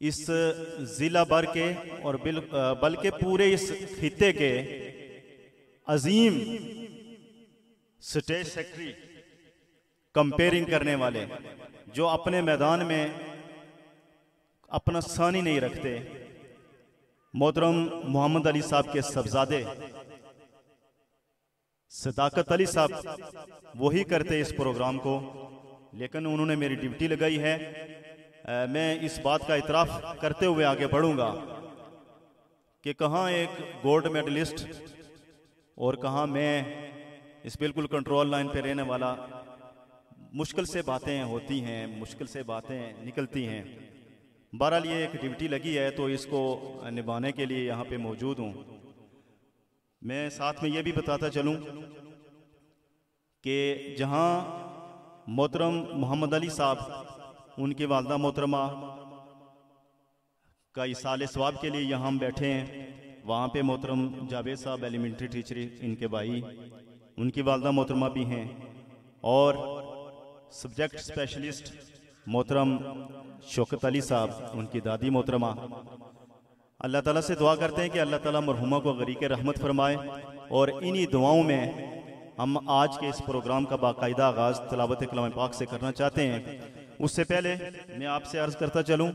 इस ज़िला भर के और बल्कि पूरे इस खित्ते के अजीम स्टेट सेक्रेटरी कंपेयरिंग करने वाले, जो अपने मैदान में अपना सानी नहीं रखते, मोहतरम मोहम्मद अली साहब के सबजादे सदाकत अली साहब वही करते इस प्रोग्राम को, लेकिन उन्होंने मेरी ड्यूटी लगाई है। मैं इस बात का इतराफ़ करते हुए आगे बढ़ूंगा कि कहाँ एक गोल्ड मेडलिस्ट और कहाँ मैं इस बिल्कुल कंट्रोल लाइन पे रहने वाला। मुश्किल से बातें होती हैं, मुश्किल से बातें निकलती हैं। बहरहाल ये एक ड्यूटी लगी है तो इसको निभाने के लिए यहाँ पे मौजूद हूँ। मैं साथ में ये भी बताता चलूँ कि जहाँ मोहतरम मोहम्मद अली साहब उनकी वालदा मोहतरमा का इसाले सवाब के लिए यहाँ हम बैठे हैं, वहाँ पे मोहतरम जावेद साहब एलिमेंट्री टीचर इनके भाई, उनकी वालदा मोहतरमा भी हैं, और सब्जेक्ट स्पेशलिस्ट मोहतरम शौकत अली साहब उनकी दादी मोहतरमा। अल्लाह ताला से दुआ करते हैं कि अल्लाह ताला मरहुमा को गरीक़ रहमत फरमाए, और इन्हीं दुआओं में हम आज के इस प्रोग्राम का बाकायदा आगाज़ तिलावत कलाम पाक से करना चाहते हैं। उससे पहले मैं आपसे अर्ज़ करता चलूँ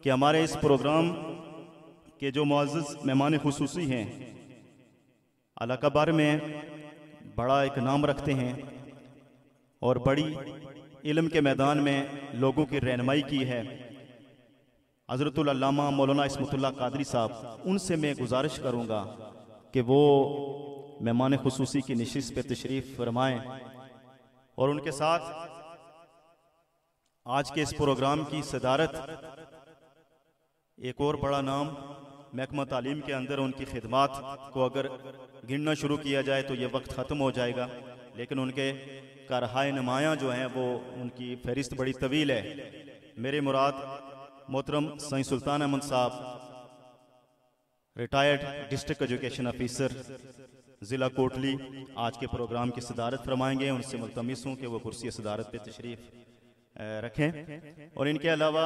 कि हमारे इस प्रोग्राम के जो मुअज़्ज़ज़ मेहमान खुसूसी हैं इलाका भर में बड़ा एक नाम रखते हैं और बड़ी इल्म के मैदान में लोगों की रहनुमाई की है, हज़रतुल अल्लामा मौलाना इस्मतुल्लाह कादरी साहब, उनसे मैं गुजारिश करूँगा कि वो मेहमान खुसूसी की नशिस्त पे तशरीफ़ फरमाएँ और उनके साथ आज के इस प्रोग्राम की सदारत एक और बड़ा नाम महकमा तालीम के अंदर उनकी खिदमात को अगर गिनना शुरू किया जाए तो ये वक्त ख़त्म हो जाएगा, लेकिन उनके कारहाय नुमायाँ जो हैं वो उनकी फहरिस्त बड़ी तवील है। मेरे मुराद मोहतरम सईद सुल्तान अहमद साहब, रिटायर्ड डिस्ट्रिक्ट एजुकेशन ऑफिसर ज़िला कोटली, आज के प्रोग्राम की सदारत फरमाएंगे। उनसे मुल्तमिस हूँ कि वो कुर्सी सदारत पे तशरीफ़ रखें। और इनके अलावा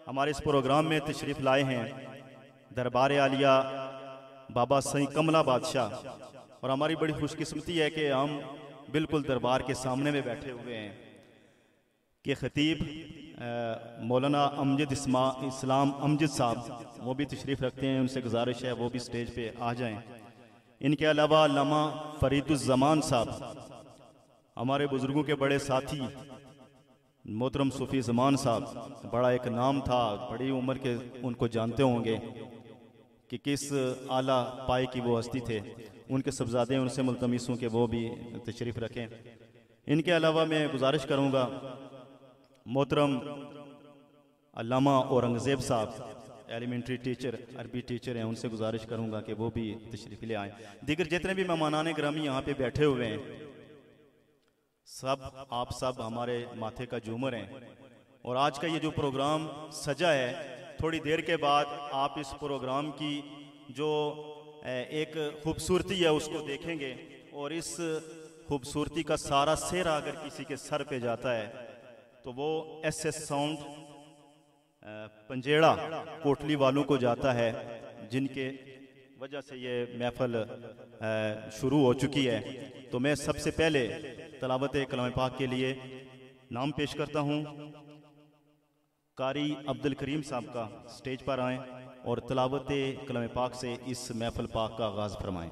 हमारे इस प्रोग्राम में तशरीफ़ लाए हैं दरबार आलिया बाबा सईद कमला बादशाह, और हमारी बड़ी खुशकिस्मती है कि हम बिल्कुल दरबार के सामने में बैठे हुए हैं कि ख़तीब मौलाना अमजद इस्लाम अमजद साहब वो भी तशरीफ़ रखते हैं। उनसे गुजारिश है वो भी स्टेज पे आ जाएं। इनके अलावा अल्लामा फरीदुज़्ज़मान साहब, हमारे बुज़ुर्गों के बड़े साथी मोहतरम सूफ़ी ज़मान साहब, बड़ा एक नाम था, बड़ी उम्र के उनको जानते होंगे कि किस आला पाए की वो हस्ती थे। उनके सबजादे उनसे मुल्तमिस हूँ कि वो भी तशरीफ़ रखें। इनके अलावा मैं गुजारिश करूँगा मोहतरम अल्लामा औरंगज़ेब साहब एलिमेंट्री टीचर, अरबी टीचर हैं, उनसे गुजारिश करूँगा कि वो भी तशरीफ़ ले आएँ। दीगर जितने भी मेहमानान ग्रामी यहाँ पे बैठे हुए हैं, सब आप सब हमारे माथे का झूमर हैं, और आज का ये जो प्रोग्राम सजा है, थोड़ी देर के बाद आप इस प्रोग्राम की जो एक खूबसूरती है उसको देखेंगे, और इस खूबसूरती का सारा सेहरा अगर किसी के सर पे जाता है तो वो SS साउंड पंजेड़ा कोटली वालों को जाता है, जिनके वजह से ये महफल शुरू हो चुकी है। तो मैं सबसे पहले तिलावत कलाम पाक के लिए नाम पेश करता हूँ। कारी अब्दुल करीम साहब का स्टेज पर आएँ और तिलावत कलाम पाक से इस महफल पाक का आगाज़ फरमाएँ।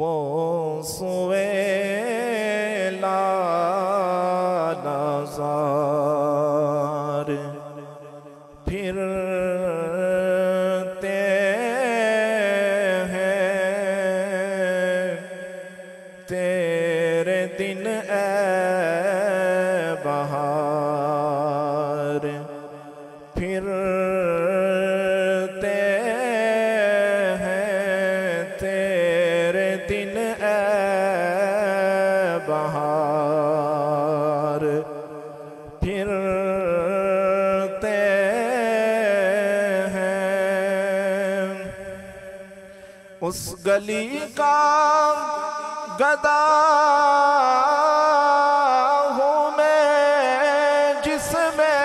वो सुवेला नज़ार फिरते हैं, तेरे दिन ए बहार फिरते हैं, तेरे दिन ए बहार फिरते हैं। उस गली का गदा हूँ मैं जिसमें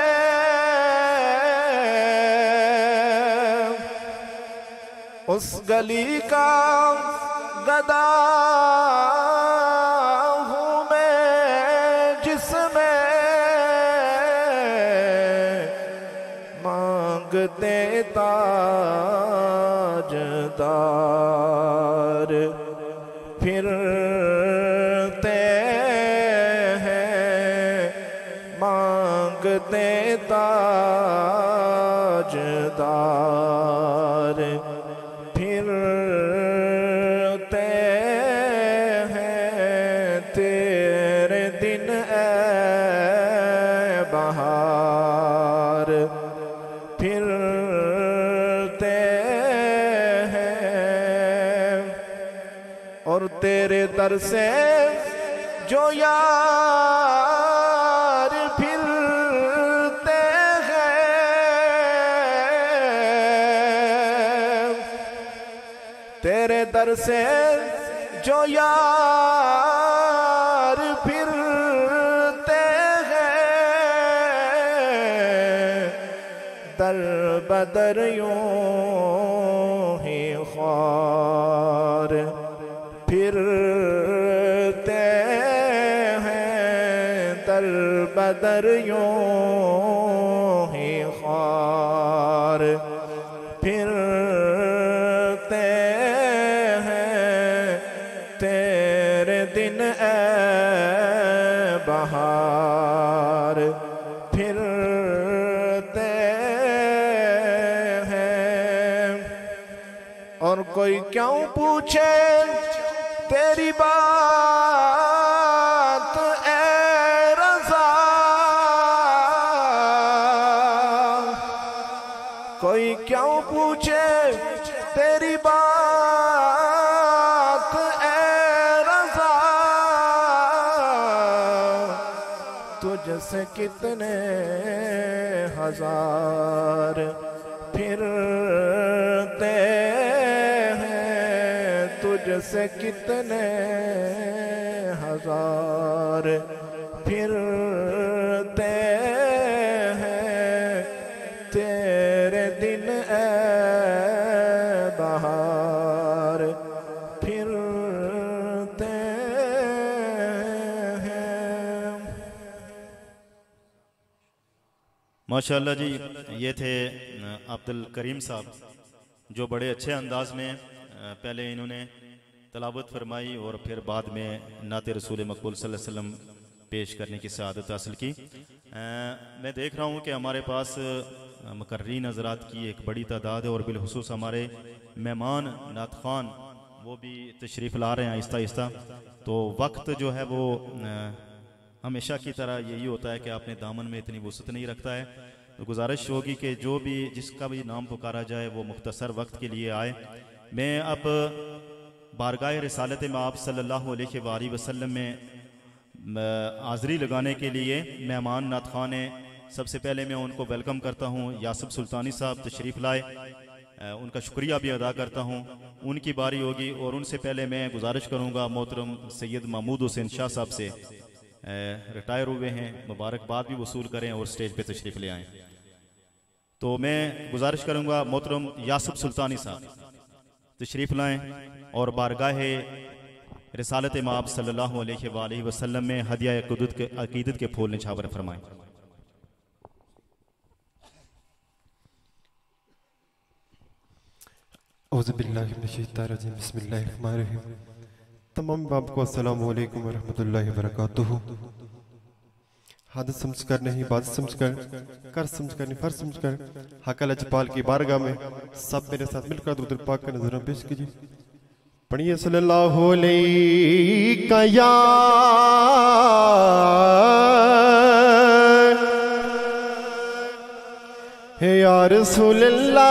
उस गली का गदा हूँ मैं जिसमें मांगते ताजदार फिरते हैं, मांगते ताजदार फिरते हैं, तेरे दिन ए बहार फिरते हैं। और तेरे दर से जो यार फिरते हैं, तेरे दर से जो यार फिरते हैं, दर बदर यूं ही ख्वार फिरते हैं, दर बदर यूं ही ख्वार फिरते हैं, तेरे दिन ए बहार फिरते हैं। और कोई क्यों पूछे तेरी बात ए रज़ा, कोई क्यों पूछे तेरी बात ए रज़ा, तुझसे कितने हजार फिरते हैं, तुझसे कितने हजार फिरते हैं, तेरे दिन ए बहार फिरते हैं। माशाअल्लाह जी, ये थे अब्दुल करीम साहब, जो बड़े अच्छे अंदाज में पहले इन्होंने तलावत फरमाई और फिर बाद में नाते रसूल मकबूल सल्लल्लाहु अलैहि वसल्लम पेश करने की सआदत हासिल की। मैं देख रहा हूँ कि हमारे पास मुकर्रीन हज़रात की एक बड़ी तादाद है और बिलखुसूस हमारे मेहमान नात ख़ान वो भी तशरीफ़ ला रहे हैं आहिस्ता आहिस्ता। तो वक्त जो है वो हमेशा की तरह यही होता है कि आपने दामन में इतनी वसअत नहीं रखता है। तो गुजारिश होगी कि जो भी जिसका भी नाम पुकारा जाए वो मुख्तसर वक्त के लिए आए। मैं अब बारगाह रिसालत में आप सल्लल्लाहु अलैहि वसल्लम में हाज़री लगाने के लिए मेहमान नात ख़ान हैं। सबसे पहले मैं उनको वेलकम करता हूँ। यासिब सुल्तानी साहब तशरीफ़ लाए, उनका शुक्रिया भी अदा करता हूँ। उनकी बारी होगी और उनसे पहले मैं गुजारिश करूँगा मोहतरम सैयद महमूद हुसैन शाह साहब से, रिटायर हुए हैं, मुबारकबाद भी वसूल करें और स्टेज पे तशरीफ़ ले आएँ। तो मैं गुजारिश करूँगा मोहतरम यासिब सुल्तानी साहब तशरीफ़ लाएँ और बारगाह रिसालत माब सल्लल्लाहु अलैहि वसल्लम में हदिया अकीदत के फूल निछावर फरमाएँ। बिस्मिल्लाहिर्रहमानिर्रहीम। तमाम बाप को अस्सलामु अलैकुम वरहमतुल्लाहि वबरकातुहू। हद समझकर नहीं, बात समझकर, कर समझकर नहीं, फर्ज समझकर हक़ लजपाल की बारगाह में सब मेरे साथ मिलकर दुरूद पाक का नज़र पेश कीजिए। पढ़िए सल्लल्लाहु अलैहि या रसूलल्लाह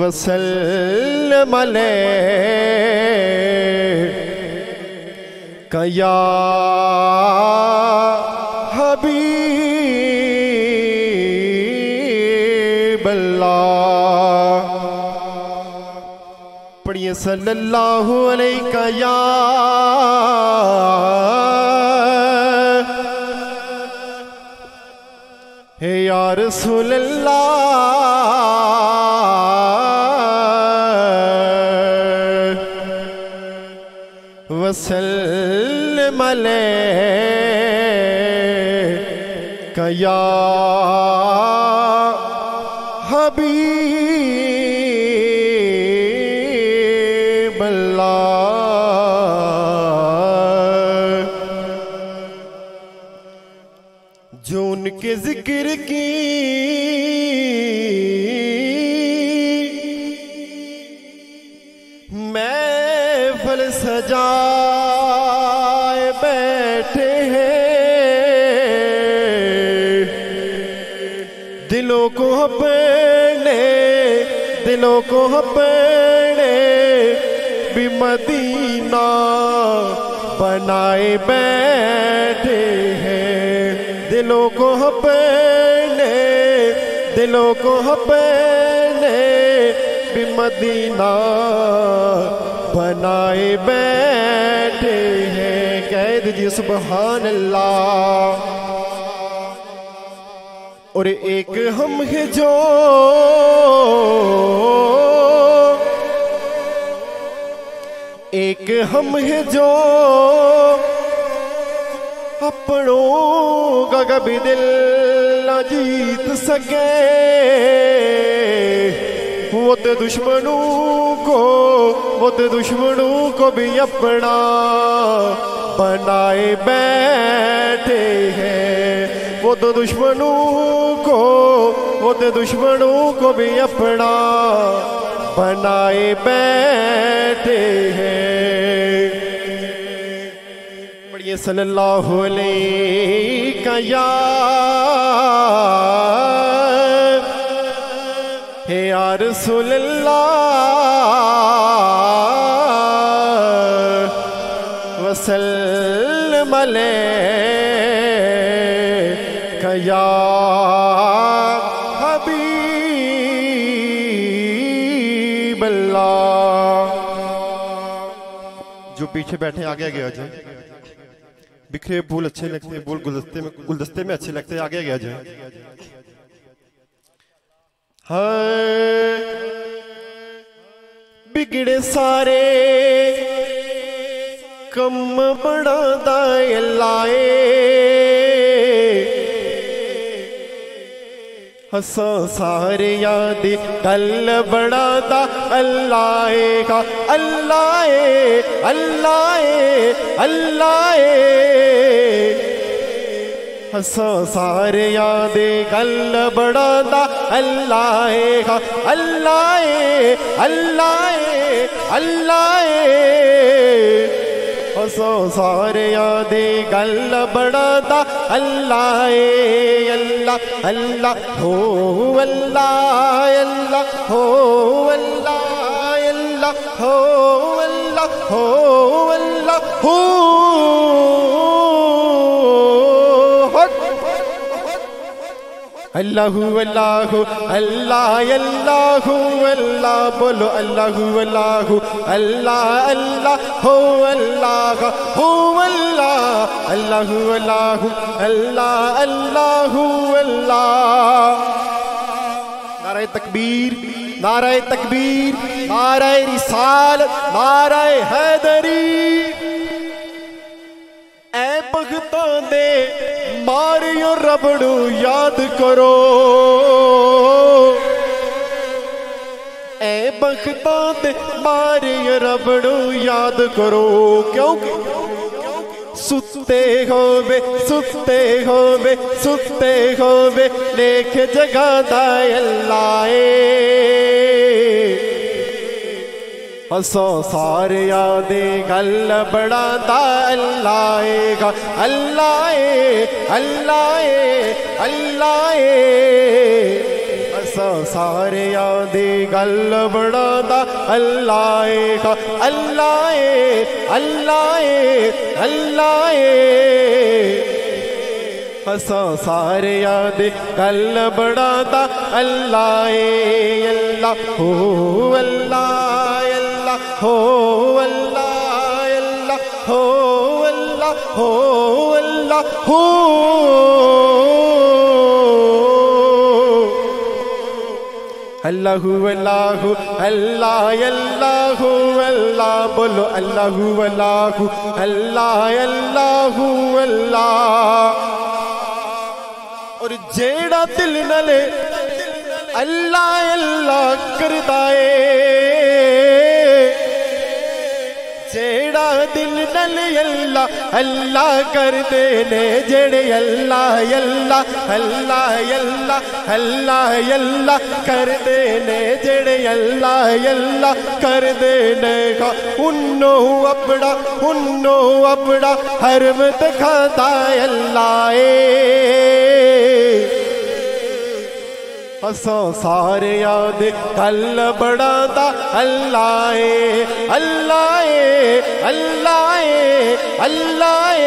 वसल्लम अलैका या हबीबल्लाह। पढ़िए सल्लल्लाहु अलैका या रसूलल्लाह वसल्लम अलैका या हबीबल्लाह। जो उनके जिक्र की महफिल सजाए बैठे हैं, दिलों को अपने भी मदीना बनाए बैठे हैं। दिलों को अपने भी मदीना बनाए बैठे हैं। कह दीजिए सुभान अल्लाह। और एक हम है जो अपनों का कभी दिल न जीत सके, वो तो दुश्मनों को भी अपना बनाए बैठे हैं। वो तो दुश्मनों को भी अपना बनाए बैठे हैं। पढ़िए सल्लल्लाहु अलैका या रसूलल्लाह वसल्लम अलैका या हबीबल्लाह। जो पीछे बैठे आगे आगे आ जाए। बिखरे फूल अच्छे लगते हैं, फूल गुलदस्ते में अच्छे लगते हैं, आगे आगे आ जाए। बिगड़े सारे कम बड़ा दाए लाए, हसो सारे याद गल बनादा अल्लाह का अल्लाह अल्लाह अल्लाह हसो सारे याद गल बनादा अल्लाह का अल्लाह अल्लाह अल्लाह हसो सारे याद गल बनादा अल्लाह अल्लाह अल्लाह हो अल्लाह अल्लाह हो अल्लाह अल्लाह हो अल्लाह हो अल्लाह हो अल्लाहु अल्लाहु अल्लाह अल्लाहु अल्लाह बोलो अल्लाहु अल्लाहु अल्लाह अल्लाह हो अल्लाह हो अल्लाह अल्लाहु अल्लाहु अल्लाह अल्लाहु अल्लाह। नारे तकबीर नारे तकबीर नारे रिसालत नारे हैदरी। ऐ भगतां दे मारियो रबड़ू याद करो ऐ भगतां दे मारियो रबड़ू याद करो क्योंकि सुते होवे सुते होवे सुते होवे लेख जगादा अल्लाह हसो सारे याद गल बनादा अल्लाह का अल्लाह अल्लाह अल्लाह हसो सारे याद गल बनादा अल्लाह का अल्लाह अल्लाह अल्लाह हसो सारे याद गल बनादा अल्लाह अल्लाह हो अल्लाह हो अल्लाह अल्लाह हो अल्लाह हो अल्लाह हो अल्लाहु अल्लाहु अल्लाह अल्लाहु अल्लाह बोलो अल्लाहु अल्लाहु अल्लाह अल्लाहु अल्लाह। और जेड़ा दिल नले अल्लाह अल्लाह करदा जेड़ा दिल नल अल्लाह अल्लाह कर देने जेड़े अल्लाह अल्लाह अल्लाह अल्लाह अल्लाह अल्लाह कर देने जेड़े अल्लाह अल्लाह कर देने का उन्नो अपना हरम दिखाता अल्लाह हसो सारे याद गल बनादा अल्लाह अल्लाह अल्लाह अल्लाह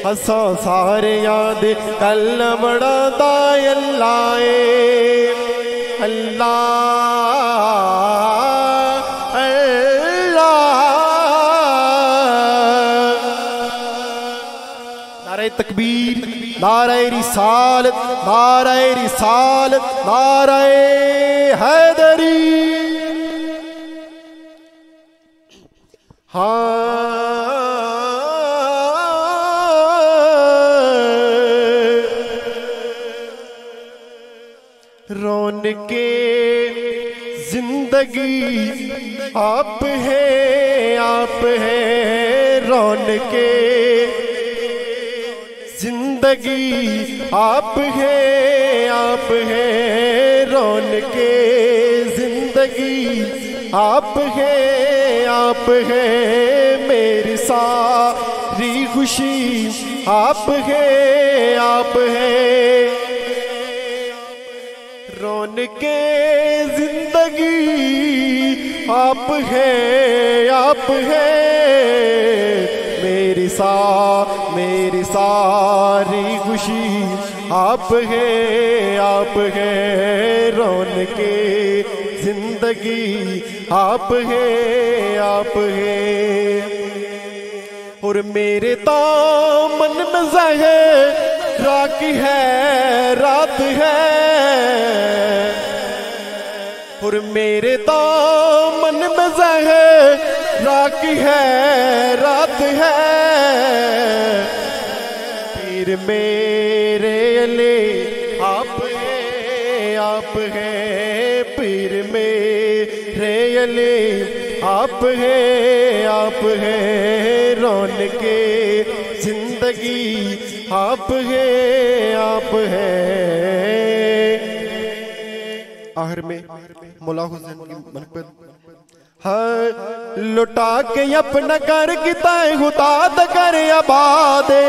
हसो सारे याद गल बनादा अल्लाह अल्लाह अल्लाह। नारे तकबीर नारे रिसालत नारे रिसालत नारे हैदरी। हाँ रौनके जिंदगी आप है रौनके जिंदगी आप है रौनके जिंदगी आप है मेरी सारी खुशी आप है रौनके जिंदगी आप है मेरी सारी खुशी आप है रौनके जिंदगी आप है। और मेरे दामन में ज़हरा की है रात है और मेरे दामन में ज़हरा की है रात है पीर मेरे अली हैं पीर मेरे अली, आप हैं रौनके जिंदगी, आप हैं। आखिर में मौला हुसैन की मनक़बत हाँ, लुटा के अपना घर किताए खुदा द कर आबादे,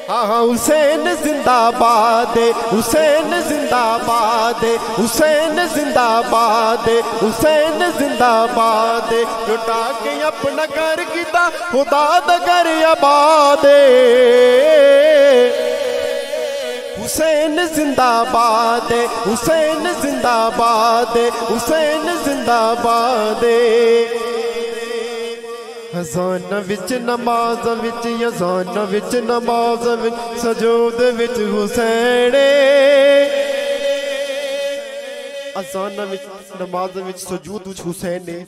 हाँ हुसैन जिंदाबाद, हुसैन जिंदाबाद, हुसैन जिंदाबाद, हुसैन जिंदाबाद। लुटा के अपना घर किता खुदा द कर आबाद, हुसैन जिंदाबाद, हुसैन जिंदाबाद, हुसैन जिंदाबाद। अज़ान विच नमाज विच, अज़ान विच नमाज विच, सजूद विच हुसैन, अज़ान विच नमाज विच सजूद विच हुसैन ने,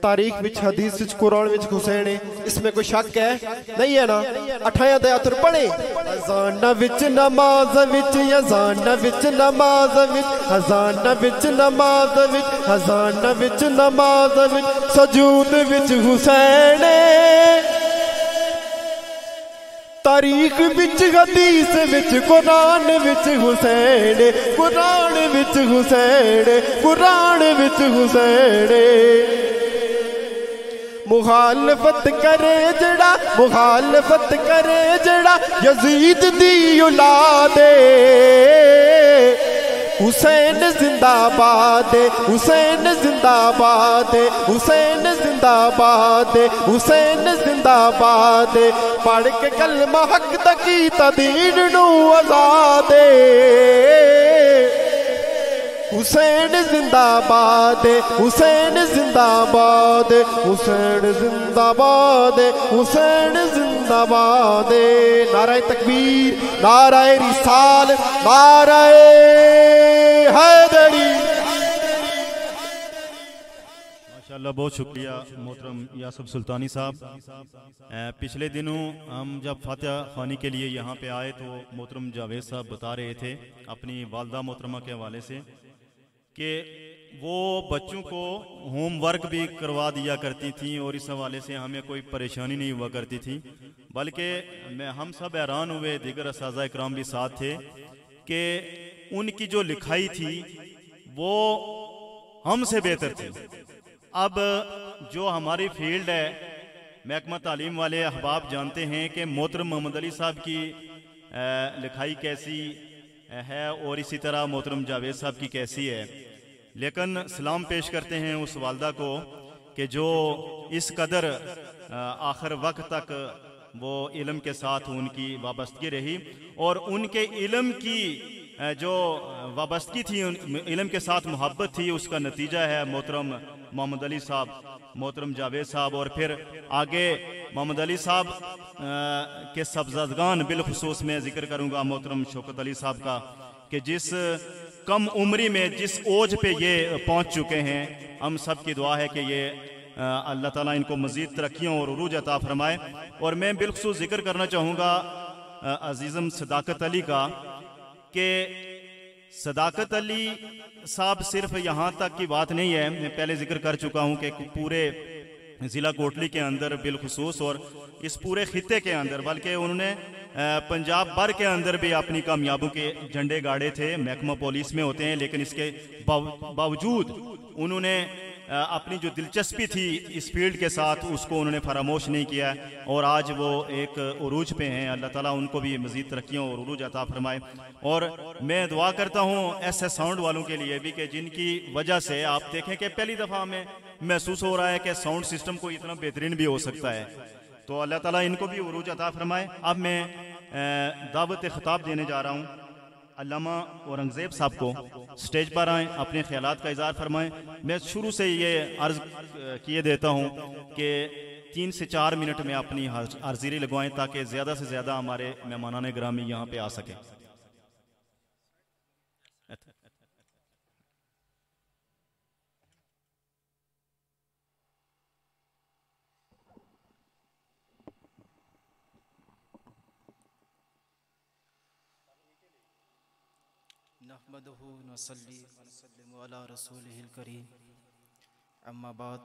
तारीख विच हदीस विच कुरान विच हुसैन है। इसमें कोई शक है नहीं है ना? अठाया दे अतर पढ़े अज़ान विच नमाज विच, अज़ान विच नमाज विच, अज़ान विच नमाज विच, अज़ान विच नमाज विच, सजूद विच हुसैन, तारीख विच हदीस विच कुरान विच हुसैन, कुरान विच हुसैन, कुरान विच हुसैन। मुखालफत करे जड़ा, मुखालफत करे जड़ा यजीद दी औलाद, हुसैन जिंदाबाद, हुसैन जिंदाबाद, हुसैन जिंदाबाद, हुसैन जिंदाबाद। पढ़ के कलमा हक दा कीता दीन नू आजाद, हुसैन जिंदाबाद, हुसैन जिंदाबाद, हुसैन जिंदाबाद, हुसैन जिंदाबाद। नाराए तकबीर, नाराए रिसाल, नाराए हैदरी। माशाअल्लाह, बहुत शुक्रिया मोहतरम यासुफ सुल्तानी साहब। पिछले दिनों हम जब फातिहा ख़वानी के लिए यहाँ पे आए तो मोहतरम जावेद साहब बता रहे थे अपनी वालदा मोहतरमा के हवाले से कि वो बच्चों को होमवर्क भी करवा दिया करती थी और इस हवाले से हमें कोई परेशानी नहीं हुआ करती थी, बल्कि हम सब हैरान हुए, दीगर असातिज़ा इकराम भी साथ थे कि उनकी जो लिखाई थी वो हमसे बेहतर थी। अब जो हमारी फील्ड है, महकमा तालीम वाले अहबाब जानते हैं कि मोहतरम मोहम्मद अली साहब की लिखाई कैसी है और इसी तरह मोहतरम जावेद साहब की कैसी है, लेकिन सलाम पेश करते हैं उस वालदा को कि जो इस कदर आखिर वक्त तक वो इल्म के साथ उनकी वाबस्तगी रही और उनके इल्म की जो वाबस्तगी थी, इल्म के साथ मोहब्बत थी, उसका नतीजा है मोहतरम मोहम्मद अली साहब, मोहतरम जावेद साहब और फिर आगे मोहम्मद अली साहब के सब्ज़ादगान बिलखुसूस में जिक्र करूँगा मोहतरम शौकत अली साहब का कि जिस कम उम्री में जिस ओज पे ये पहुँच चुके हैं। हम सब की दुआ है कि ये अल्लाह ताला इनको मज़ीद तरक्कियों और उरूज अता फरमाए। और मैं बिलखुसूस जिक्र करना चाहूँगा अजीज़म सदाकत अली का कि सदाकत अली साहब सिर्फ यहाँ तक की बात नहीं है, मैं पहले जिक्र कर चुका हूँ कि पूरे ज़िला कोटली के अंदर बिलखुसूस और इस पूरे खित्ते के अंदर, बल्कि उन्होंने पंजाब भर के अंदर भी अपनी कामयाबों के झंडे गाड़े थे। महकमा पुलिस में होते हैं, लेकिन इसके बावजूद उन्होंने अपनी जो दिलचस्पी थी इस फील्ड के साथ उसको उन्होंने फरामोश नहीं किया और आज वो एक उरूज पे हैं। अल्लाह ताला उनको भी मज़ीद तरक्कियों और उरूज अता फरमाए। और मैं दुआ करता हूँ ऐसे साउंड वालों के लिए भी कि जिनकी वजह से आप देखें कि पहली दफ़ा हमें महसूस हो रहा है कि साउंड सिस्टम को इतना बेहतरीन भी हो सकता है, तो अल्लाह ताला इनको भी उरूज अता फरमाए। अब मैं दावत ख़िताब देने जा रहा हूँ अल्लामा औरंगज़ेब साहब को। स्टेज पर आएँ, अपने ख्यालात का इज़हार फरमाएँ। मैं शुरू से ये अर्ज़ किए देता हूँ कि 3 से 4 मिनट में अपनी हाज़िरी लगवाएं ताकि ज़्यादा से ज़्यादा हमारे मेहमानान ग्रामी यहाँ पे आ सकें। नहमदुहु नसल्ली व नसल्लिमु अला रसूलिहिल करीम अम्मा बाद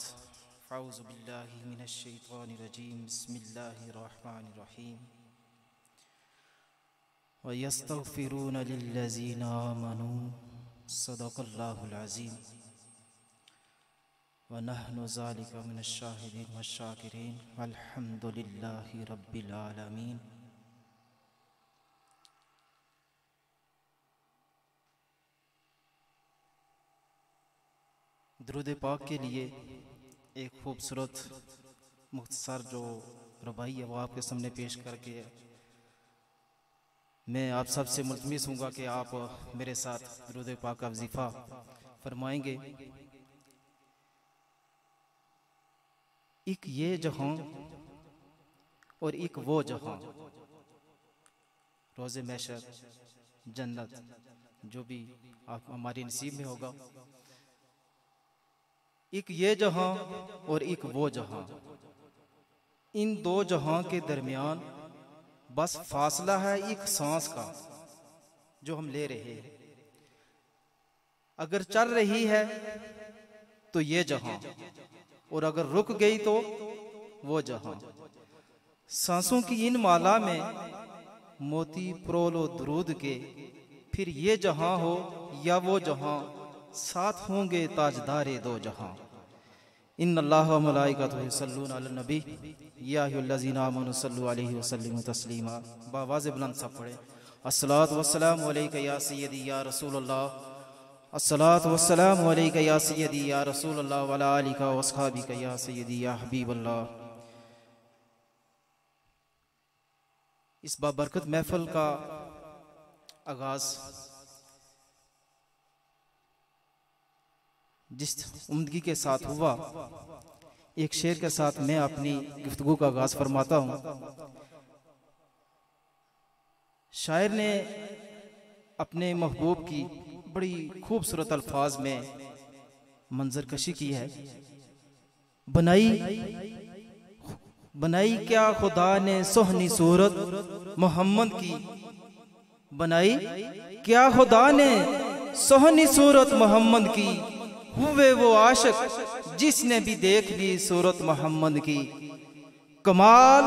फ़अऊज़ु बिल्लाहि मिनश शैतानिर रजीम बिस्मिल्लाहिर रहमानिर रहीम व यस्तग़फिरूना लिल्लज़ीना आमनू सदक़ल्लाहुल अज़ीम व नहनु ज़ालिका मिनश शाहिदीन व शाकिरीन अल्हम्दुलिल्लाहि रब्बिल आलमीन। दुरूद पाक के लिए एक खूबसूरत मुख्तसर जो रबाई है वो आपके सामने पेश करके मैं आप सब से मुल्तमिस हूँगा कि आप मेरे साथ दुरूद पाक का वजीफ़ा फरमाएंगे। एक ये जहां और एक वो जहां, रोज़े महशर, जन्नत, जो भी आप हमारी नसीब में होगा। एक ये जहां और एक वो जहां, इन दो जहां के दरमियान बस फासला है एक सांस का जो हम ले रहे हैं। अगर चल रही है तो ये जहां, और अगर रुक गई तो वो जहां। सांसों की इन माला में मोती प्रोलो दुरूद के, फिर ये जहां हो या वो जहां, साथ होंगे ताजदारे दो जहां। इन्नल्लाह व मलाइकतहु युसल्लूना अलन नबी या अय्युहल्लज़ीना आमनू सल्लु अलैहि व सल्लिमू तस्लीमा। बावाज़ बुलंद सब पढ़े। अस्सलातु वस्सलामु अलैका या सय्यदी या रसूलल्लाह, अस्सलातु वस्सलामु अलैका या सय्यदी या रसूलल्लाह व अला आलिका व अस्हाबिका या सय्यदी या हबीबल्लाह। इस बाबरकत महफिल का आगाज जिस उम्दगी के साथ हुआ, एक शेर के साथ मैं अपनी गुफ्तगू का आगाज फरमाता हूँ। शायर ने अपने महबूब की बड़ी खूबसूरत अल्फाज में मंजर कशी की है। बनाई क्या खुदा ने सोहनी सूरत मोहम्मद की, बनाई क्या खुदा ने सोहनी सूरत मोहम्मद की। हुए वो आशिक जिसने भी देख ली सूरत मोहम्मद की। कमाल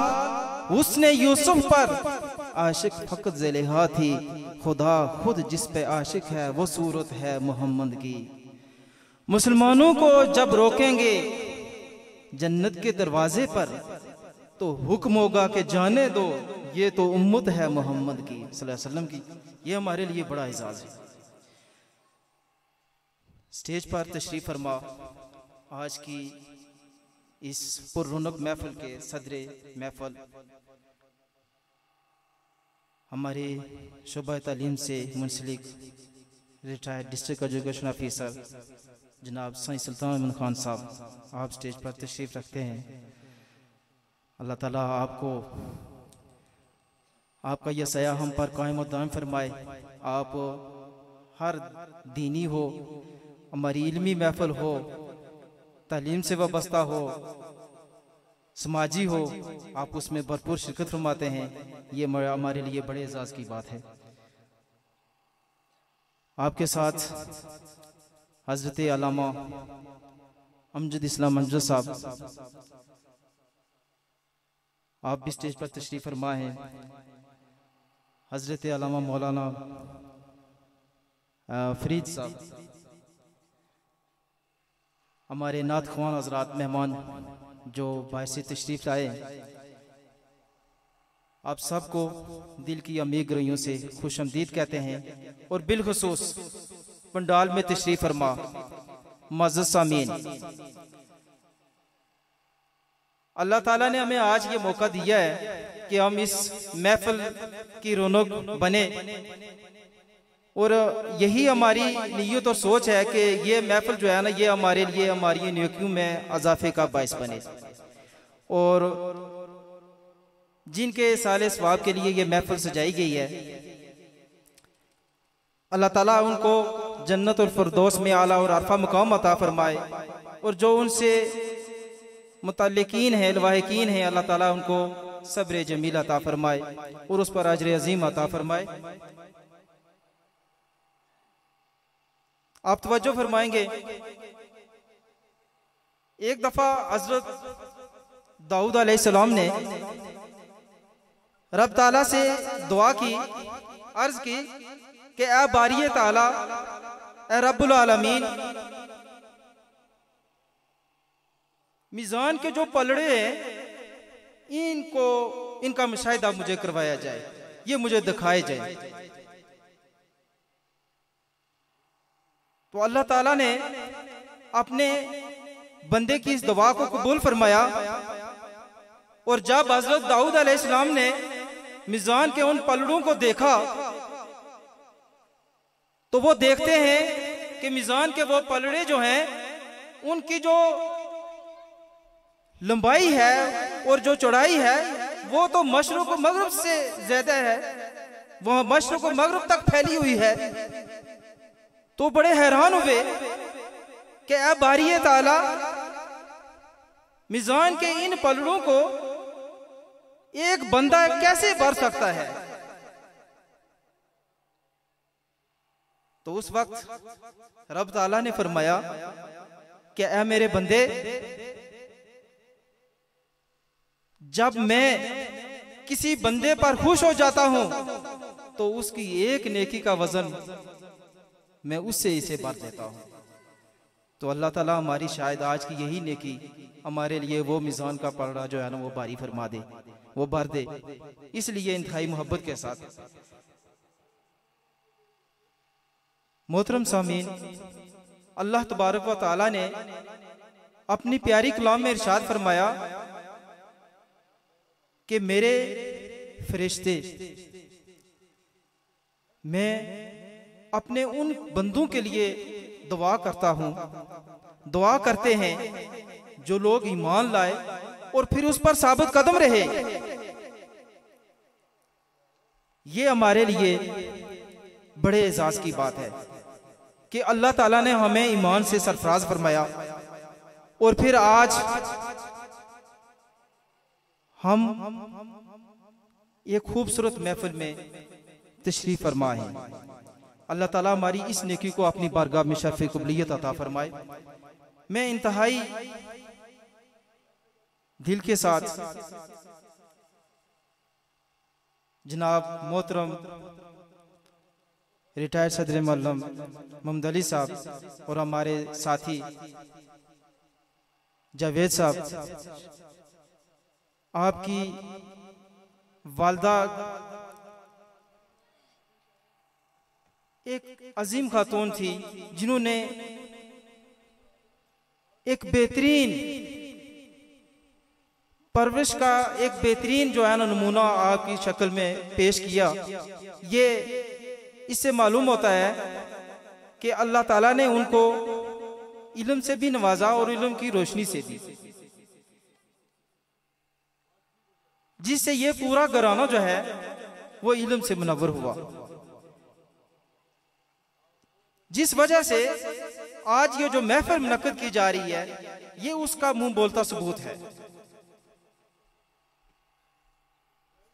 उसने यूसुफ पर, आशिक फकत ज़ेलेहा थी। खुदा खुद जिस पे आशिक है वो सूरत है मोहम्मद की। मुसलमानों को जब रोकेंगे जन्नत के दरवाजे पर, तो हुक्म होगा कि जाने दो ये तो उम्मत है मोहम्मद की सल्लल्लाहु अलैहि वसल्लम की। ये हमारे लिए बड़ा एजाज़ है। स्टेज पर तशरीफ फरमा आज की इस पुररौनक महफिल के सदरे महफिल हमारे शोबा तालीम से मुंसलिक रिटायर्ड डिस्ट्रिक्ट एजुकेशन ऑफिसर जनाब सईद सुल्तान अहमद खान साहब, आप स्टेज पर तशरीफ रखते हैं। अल्लाह ताला आपको, आपका यह सया हम पर कायम और दायम फरमाए। आप हर दीनी हो, हमारी इल्मी महफिल हो, तालीम से वाबस्ता हो, समाजी हो, आप उसमें भरपूर शिरकत फरमाते हैं। ये हमारे लिए बड़े एजाज़ की बात है। आपके साथ हज़रत अल्लामा अमजद इस्लाम अमजद साहब, आप भी स्टेज पर तशरीफ फरमा हैं। हज़रत अल्लामा मौलाना फरीद साहब, हमारे नात ख्वान हज़रात मेहमान जो बाहर से तशरीफ लाए, आप सबको दिल की अमीर गरइयों से खुश आमदीद कहते हैं। और बिलखुसूस पंडाल में तशरीफ फरमा मुअज़्ज़ज़ सामीन, अल्लाह ताला ने हमें आज ये मौका दिया है कि हम इस महफिल की रौनक बने। और यही हमारी नीयत और सोच है कि ये महफिल जो है ना, ये हमारे लिए हमारी नेकियों में अजाफे का बाइस बने। और जिनके साले सवाब के लिए ये महफिल सजाई गई है, अल्लाह ताला उनको जन्नत और फिरदौस में आला और अरफा मुकाम अता फरमाए। और जो उनसे मुतल्लिकीन है, लवाहिकीन है, अल्लाह ताला उनको सब्र जमील अता फरमाए और उस पर अजर अजीम अता फरमाए। आप तवज्जो फरमाएंगे, एक दफा हजरत दाऊद अलैहिस्सलाम ने रब ताला से दुआ की, अर्ज की कि ए बारी ताला, ए रब्बुल आलमीन, मीज़ान के जो पलड़े हैं इनका मुशाहिदा मुझे करवाया जाए, ये मुझे दिखाए जाए। तो अल्लाह ताला ने अपने बंदे की इस दुआ को कबूल फरमाया। और जब हजरत दाऊद अलैहिस्सलाम ने मीज़ान के उन पलड़ों को देखा तो वो देखते हैं कि मीज़ान के वो पलड़े जो हैं उनकी जो लंबाई है और जो चौड़ाई है वो तो मशरिक़ व मगरिब से ज्यादा है, वह मशरिक़ व मगरिब तक फैली हुई है। तो बड़े हैरान हुए कि ए बारी ताला, मीज़ान के इन पलड़ों को एक बंदा कैसे भर सकता है। तो उस वक्त रब ताला ने फरमाया कि ए मेरे बंदे, जब मैं किसी बंदे पर खुश हो जाता हूं तो उसकी एक नेकी का वजन मैं उससे इसे भर देता हूं। तो अल्लाह ताला हमारी शायद आज की यही नेकी हमारे लिए वो मीज़ान का पलड़ा जो है ना वो भारी फरमा दे, वो भर दे। इसलिए इंतहाई मोहब्बत के साथ मोहतरम सामीन, अल्लाह तबारक व तआला ने अपनी प्यारी कलाम में इरशाद फरमाया कि मेरे फरिश्ते, मैं अपने उन बंदों के लिए दुआ करता हूं, दुआ करते हैं जो लोग ईमान लाए और फिर उस पर साबित कदम रहे। ये हमारे लिए बड़े एजाज की बात है कि अल्लाह ताला ने हमें ईमान से सरफराज फरमाया और फिर आज हम एक खूबसूरत महफिल में तशरीफ फरमा है। अल्लाह ताला हमारी इस नेकी को अपनी बारगाह में शर्फ़ क़बूलियत अता फरमाए। मैं इंतहाई दिल के साथ जनाब मोहतरम रिटायर्ड सदर मल्लम मोहम्मद अली साहब और हमारे साथी जावेद साहब, आपकी वालदा एक अजीम खातून थी जिन्होंने एक बेहतरीन परवरिश का एक बेहतरीन जो है ना नमूना आपकी शक्ल में पेश किया। ये इससे मालूम होता है कि अल्लाह ताला ने उनको इल्म से भी नवाजा और इल्म की रोशनी से भी, जिससे ये पूरा घराना जो है वो इल्म से मुनव्वर हुआ, जिस वजह से आज ये जो महफिल मुनक्कद की जा रही है ये उसका मुंह बोलता सबूत है।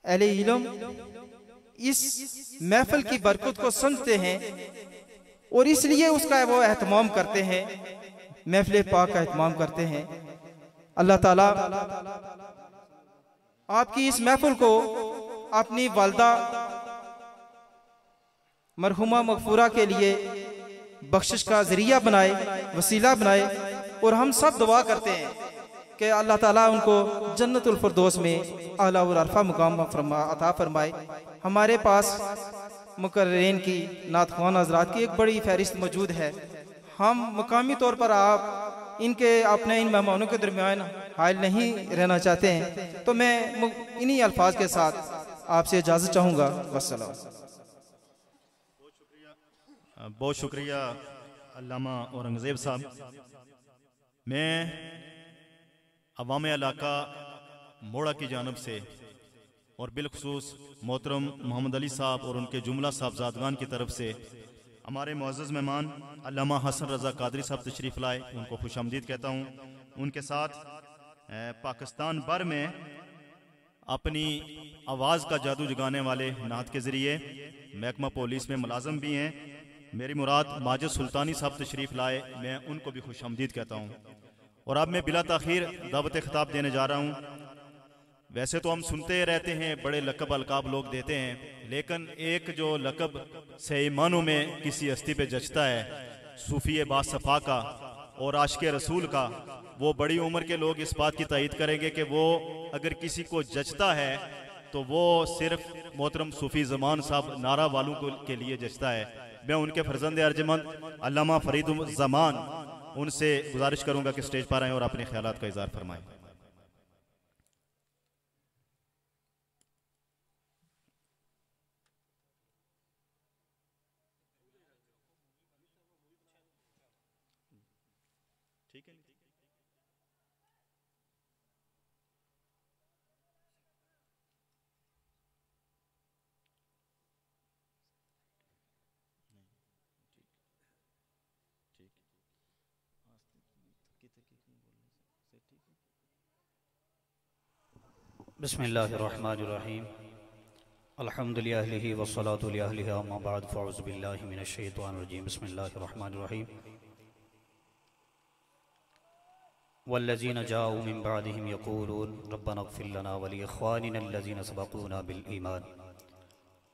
अहले इल्म इस महफिल की बरकत को समझते हैं और इसलिए उसका वो एहतमाम करते हैं, महफिल पाक का एहतमाम करते हैं। अल्लाह ताला आपकी इस महफिल को अपनी वालदा मरहुमा मगफूरा के लिए बख्शिश का जरिया बनाए, वसीला बनाए। और हम सब दुआ करते हैं कि अल्लाह ताला उनको जन्नतुल फिरदौस में आला और अरफा मुकाम अता फरमाए। हमारे पास मुकर्ररीन की नातख्वान हज़रात की एक बड़ी फहरिस्त मौजूद है। हम मकामी तौर पर आप इनके अपने इन मेहमानों के दरमियान हायल नहीं रहना चाहते हैं, तो मैं इन्हीं अल्फाज के साथ आपसे इजाज़त चाहूँगा। वस्सलाम। बहुत शुक्रिया अल्लामा औरंगज़ेब साहब। मैं अवाम इलाका मोड़ा की जानब से और बिलखसूस मोहतरम मोहम्मद अली साहब और उनके जुमला साहबजादगान की तरफ से हमारे मुअज़्ज़ज़ मेहमान अल्लामा हसन रज़ा कादरी साहब तशरीफ़ लाए, उनको खुशामदीद कहता हूँ। उनके साथ पाकिस्तान भर में अपनी आवाज़ का जादू जगाने वाले नात के ज़रिए महकमा पुलिस में मुलाज़म भी हैं मेरी मुराद माजिद सुल्तानी साहब तशरीफ़ लाए, मैं उनको भी खुश आमदीद कहता हूँ। और अब मैं बिला ताख़ीर दावत खिताब देने जा रहा हूँ। वैसे तो हम सुनते रहते हैं, बड़े लकब अलकाब लोग देते हैं, लेकिन एक जो लकब से ईमानों में किसी हस्ती पे जचता है, सूफ़ी बासफ़ा का और आशिक़ रसूल का, वो बड़ी उम्र के लोग इस बात की तायीद करेंगे कि वो अगर किसी को जचता है तो वो सिर्फ मोहतरम सूफ़ी ज़मान साहब नारा वालों के लिए जचता है। मैं उनके फर्जंद अर्जमंद अल्लामा फरीद ज़मान, उनसे गुजारिश करूँगा कि स्टेज पर आएँ और अपने ख्यालात का इज़हार फरमाएँ। ठीक है। बिस्मिल्लाहिर्रहमानिर्रहीम अल्हम्दुलिल्लाहि वस्सलातु अला अहलिही अम्मा बाद फ़अऊज़ु बिल्लाहि मिनश शैतानिर रजीम बिस्मिल्लाहिर्रहमानिर्रहीम वल्लज़ीना जाऊ मिन बादिहिम यक़ूलून रब्बना इग़फ़िर लना व लिइख़वानिना अल्लज़ीना सबक़ूना बिल ईमान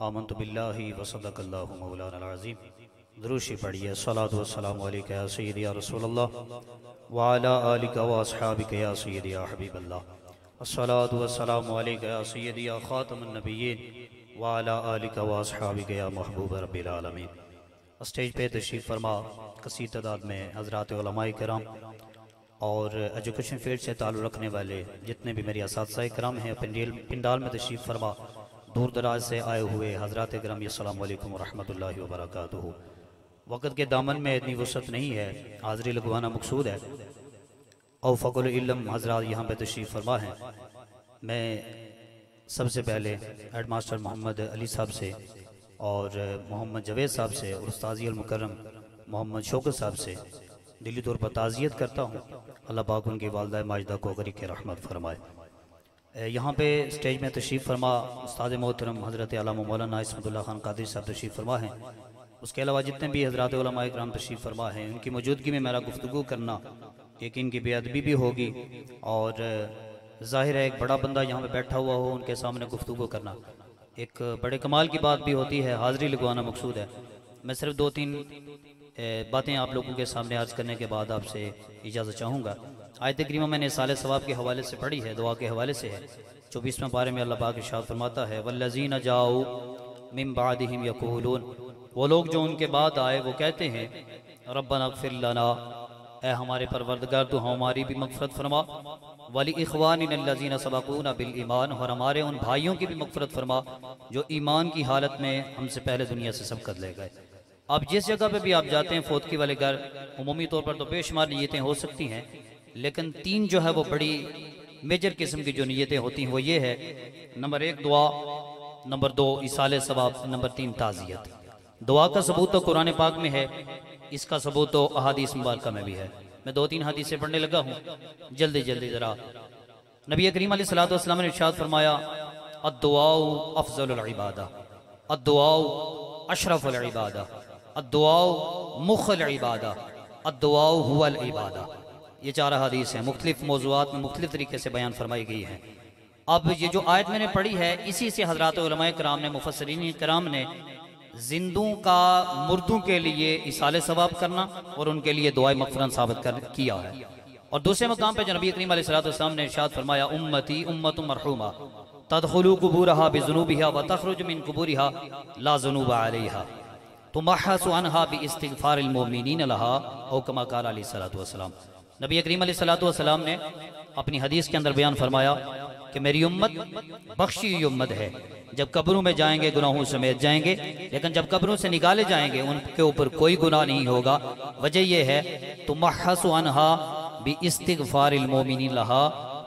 आमन्तु बिल्लाहि व सदक़ल्लाहु मौलाना अज़ीम। दुरूद पढ़िए। सलातु व सलामु अलैका या सय्यदी या रसूलल्लाह व अला आलिका व अस्हाबिका या सय्यदी या हबीबल्लाह। अस्सलातु वस्सलामु अलैका या सय्यदी या खातमुन नबिय्यीन व अला आलिका व अस्हाबिका या महबूब रब्बिल आलमीन। स्टेज पे तशरीफ़ फरमा कसीर तादाद में हज़रात उलमाए किराम और एजुकेशन फील्ड से ताल्लुक़ रखने वाले जितने भी मेरे असातिज़ाए किराम हैं, पिंडाल में तशरीफ़ फरमा दूर दराज से आए हुए हज़रात किराम, अस्सलामु अलैकुम व रहमतुल्लाहि व बरकातुहू। वक़्त के दामन में इतनी वसअत नहीं है, हाज़िरी लगवाना मकसूद है। और फ़कुल इल्म हज़रात यहाँ पे तशरीफ़ फरमा हैं। मैं सबसे पहले हेड मास्टर मोहम्मद अली साहब से और मोहम्मद जवेद साहब से और उस्ताज़ी अल मुकर्रम मोहम्मद शौकत साहब से दिली तौर पर ताज़ियत करता हूँ। अल्लाह पाक उनकी वालिदा माजिदा को गरीक़ रहमत फरमाए। यहाँ पे स्टेज में तशरीफ़ फरमा उस्ताद मोहतरम हज़रत अल्लामा मौलाना इस्मतुल्लाह खान कादरी साहब तशरीफ़ फरमा हैं। उसके अलावा जितने भी हज़रात उलमाए किराम तशरीफ़ फरमा हैं, उनकी मौजूदगी में मेरा गुफ्तगू करना एक इनकी बेअदबी भी होगी और ज़ाहिर है एक बड़ा बंदा यहाँ पे बैठा हुआ हो, उनके सामने गुफ्तगू करना एक बड़े कमाल की बात भी होती है। हाज़िरी लगवाना मकसूद है। मैं सिर्फ 2-3 बातें आप लोगों के सामने अर्ज़ करने के बाद आपसे इजाज़त चाहूँगा। आयत करीमा मैंने साले सवाब के हवाले से पढ़ी है, दुआ के हवाले से है। 24वें पारे में अल्लाह पाक इरशाद फरमाता है, वल्लज़ीना जाऊ मिन बादिहिम यक़ूलून, वो लोग जो उनके बाद आए वो कहते हैं, रब्बना इग़फ़िर लना, ए हमारे परवरदिगार तू हमारी भी मग़फ़िरत फरमा, वली इख़वानिना अल्लज़ीना सबक़ूना बिल ईमान, और हमारे उन भाइयों की भी मग़फ़िरत फरमा जो ईमान की हालत में हमसे पहले दुनिया से सबक़त ले गए। अब जिस जगह पे भी आप जाते हैं फोतकी वाले घर, उमूमी तौर पर तो बेशुमार नीयतें हो सकती हैं, लेकिन 3 जो है वो बड़ी मेजर किस्म की जो नीयतें होती हैं वो ये है, नंबर 1 दुआ, नंबर 2 इसाले सवाब, नंबर 3 ताज़ियत। दुआ का सबूत तो कुरान पाक में है, इसका सबूत तो अहादीस मुबारका में भी है। मैं 2-3 हदीसें पढ़ने लगा हूँ, जल्दी जल्दी ज़रा। नबी करीम अलैहिस्सलातु वस्सलाम ने इरशाद फरमाया, अद्दुआउ अफ़ज़लुल इबादा, अद्दुआउ अशरफुल इबादा, अद्दुआउ मुख्ल इबादा, अद्दुआउ हुवल इबादा। ये 4 हदीस हैं, मुख्तलिफ मौज़ूआत में मुख्तलिफ तरीके से बयान फरमाई गई हैं। अब ये जो आयत मैंने पढ़ी है, इसी से हज़रात उलमाए किराम ने, मुफस्सिरीन किराम ने जिंदों का मुर्दों के लिए इसाले सवाब करना और उनके लिए दुआए मग़फ़िरत साबित किया है। और दूसरे मकाम पे जो नबी करीम अलैहिस्सलातु वस्सलाम ने इरशाद फरमाया, उम्मती उम्मतुम मरहूमा तदखुलु कुबूरहा बिज़ुनूबिहा व तख़रुजु मिन कुबूरिहा ला ज़ुनूबा अलैहा तुमहसु अन्हा बिइस्तिग़फ़ारिल मुमिनीन लहा, औ कमा क़ाल अलैहिस्सलातु वस्सलाम। नबी करीम अलैहिस्सलातु वस्सलाम ने अपनी हदीस के अंदर बयान फरमाया कि मेरी उम्मत बख्शी हुई उम्मत है, जब कब्रों में जाएंगे गुनाहों समेत जाएंगे, लेकिन जब कब्रों से निकाले जाएंगे उनके ऊपर कोई गुनाह नहीं होगा। वजह यह है, तुमहसु अन्हा बिइस्तिग़फ़ारिल मुमिनीन लहा,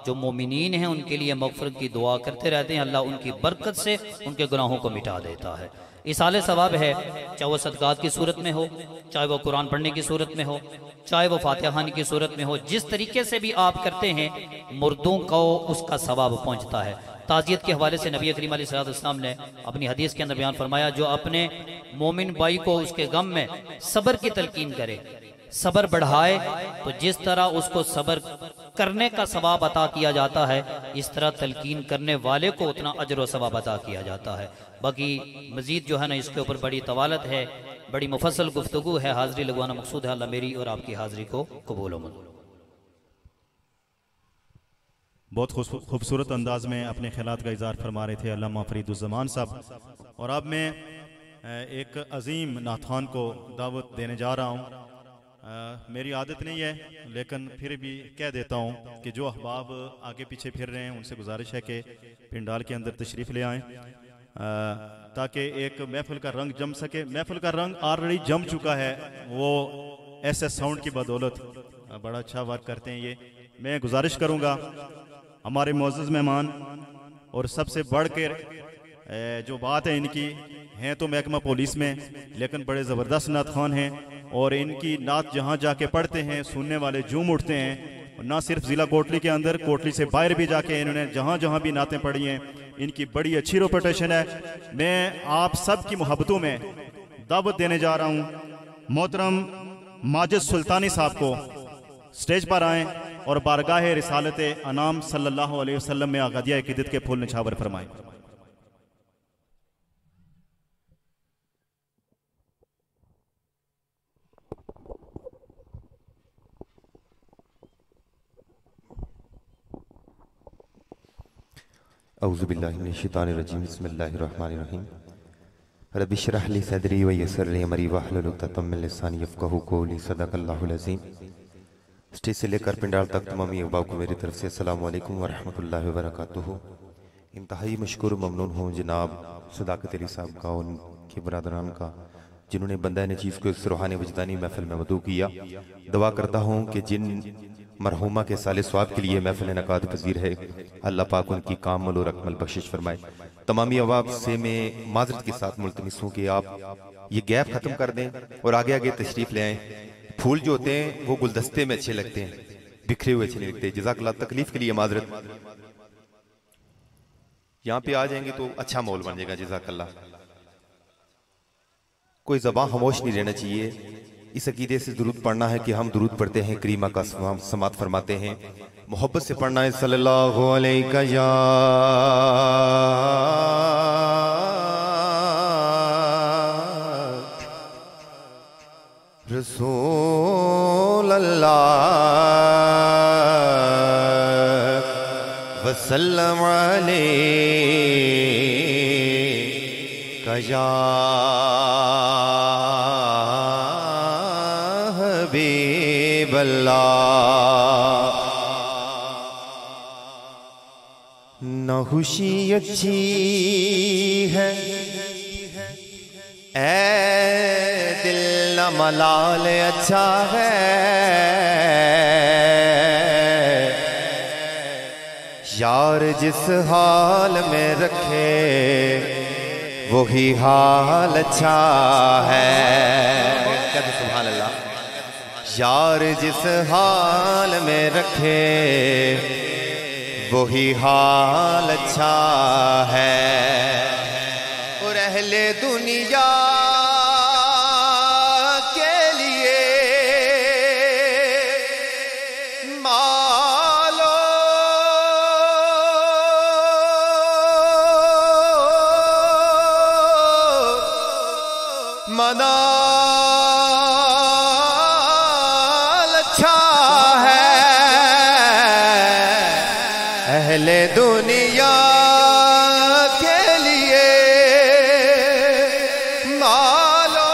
जो मोमिनीन हैं उनके लिए मग़फ़िरत की दुआ करते रहते हैं, अल्लाह उनकी बरकत से उनके गुनाहों को मिटा देता है। इसाले सवाब है, चाहे वो सदक़ात की सूरत में हो, चाहे वो कुरान पढ़ने की सूरत में हो, चाहे वो फातिहा खानी की सूरत में हो, जिस तरीके से भी आप करते हैं मुर्दों को उसका सवाब पहुँचता है। ताज़ियत के हवाले से नबी करीम अलैहिस्सलातु वस्सलाम ने अपनी हदीस के अंदर बयान फरमाया, जो अपने मोमिन भाई को उसके गम में सब्र की तलकीन करे, सब्र बढ़ाए, तो जिस तरह उसको सब्र करने का सवाब अता किया जाता है, इस तरह तलकीन करने वाले को उतना अजर व सवाब अता किया जाता है। बाकी मजीद जो है ना इसके ऊपर बड़ी तवालत है, बड़ी मुफस्सल गुफ्तगू है, हाज़िरी लगवाना मकसूद है। अल्लाह मेरी और आपकी हाज़िरी को कबूल व मंजूर। बहुत खूबसूरत अंदाज में अपने ख्यालात का इज़हार फरमा रहे थे अल्लामा फरीदुज़्ज़मान साहब। और अब मैं एक अजीम नाथान को दावत देने जा रहा हूँ। मेरी आदत नहीं है लेकिन फिर भी कह देता हूँ कि जो अहबाब आगे पीछे फिर रहे हैं उनसे गुजारिश है कि पिंडाल के अंदर तशरीफ़ ले आएँ ताकि एक महफिल का रंग जम सके। महफिल का रंग ऑलरेडी जम चुका है, वो ऐसे साउंड की बदौलत बड़ा अच्छा वर्क करते हैं ये। मैं गुजारिश करूँगा हमारे मुअज़्ज़ज़ मेहमान, और सबसे बढ़ कर जो बात है इनकी, हैं तो महकमा पुलिस में लेकिन बड़े ज़बरदस्त नात खान हैं, और इनकी नात जहाँ जाके पढ़ते हैं सुनने वाले झूम उठते हैं। ना सिर्फ ज़िला कोटली के अंदर, कोटली से बाहर भी जाके इन्होंने जहाँ जहाँ भी नातें पढ़ी हैं, इनकी बड़ी अच्छी रेपुटेशन है। मैं आप सब की मोहब्बतों में दावत देने जा रहा हूँ मोहतरम माजिद सुल्तानी साहब को स्टेज पर आएँ और बारगाह रिसालत अनाम सल्लल्लाहु अलैहि वसल्लम में आगादिया अक़ीदत के फूल निछावर फरमाएँ। औज़ु बिल्लाहि मिनश शैतानिर रजीम, बिस्मिल्लाहिर रहमानिर रहीम। रब्बि इश्रह ली सदरी व यस्सिर ली अमरी वहलुल उक़दतम मिन लिसानी यफ़क़हू क़ौली। सदक़ल्लाहुल अज़ीम। स्टेज से लेकर पिंडाल तक तमामी अहबाब को मेरी तरफ से अस्सलामु अलैकुम व रहमतुल्लाहि व बरकातुहू। इंतहाई मशकूर ममनून हूँ जनाब सदाकत अली साहब का, उनके बरादरान का, जिन्होंने बंदा नचीज़ को इस रूहानी वजदानी महफिल में मदऊ किया। दुआ करता हूँ कि जिन मरहुमा के साले स्वाब के लिए महफिल नकाद पजीर है, अल्लाह पाक उनकी कामल और अकमल बख्शिश फरमाए। तमामी अवाब से मैं माजरत के साथ मुल्तमिस हूँ कि आप ये गैप ख़त्म कर दें और आगे आगे तशरीफ़ ले आएँ। फूल जो होते हैं वो गुलदस्ते में अच्छे लगते हैं, बिखरे हुए अच्छे नहीं लगते। जज़ाकल्लाह। तकलीफ के लिए माजरत, यहाँ पे आ जाएंगे तो अच्छा माहौल बन जाएगा। जज़ाकल्लाह। कोई ज़बान खामोश नहीं रहना चाहिए। इस अकीदे से दुरूद पढ़ना है कि हम दुरूद पढ़ते हैं, करीमा का समात फरमाते हैं, मोहब्बत से पढ़ना है सल्लल्लाहु अलैहि या रसूल अल्लाह वसल्लम अलैका या न खुशी अच्छी है ऐ दिल, न मलाल अच्छा है यार जिस हाल में रखे वही हाल अच्छा है। कहते सुभान अल्लाह। यार जिस हाल में रखे वही हाल अच्छा है। और अहले दुनिया के लिए मालो मना अहले दुनिया के लिए मालो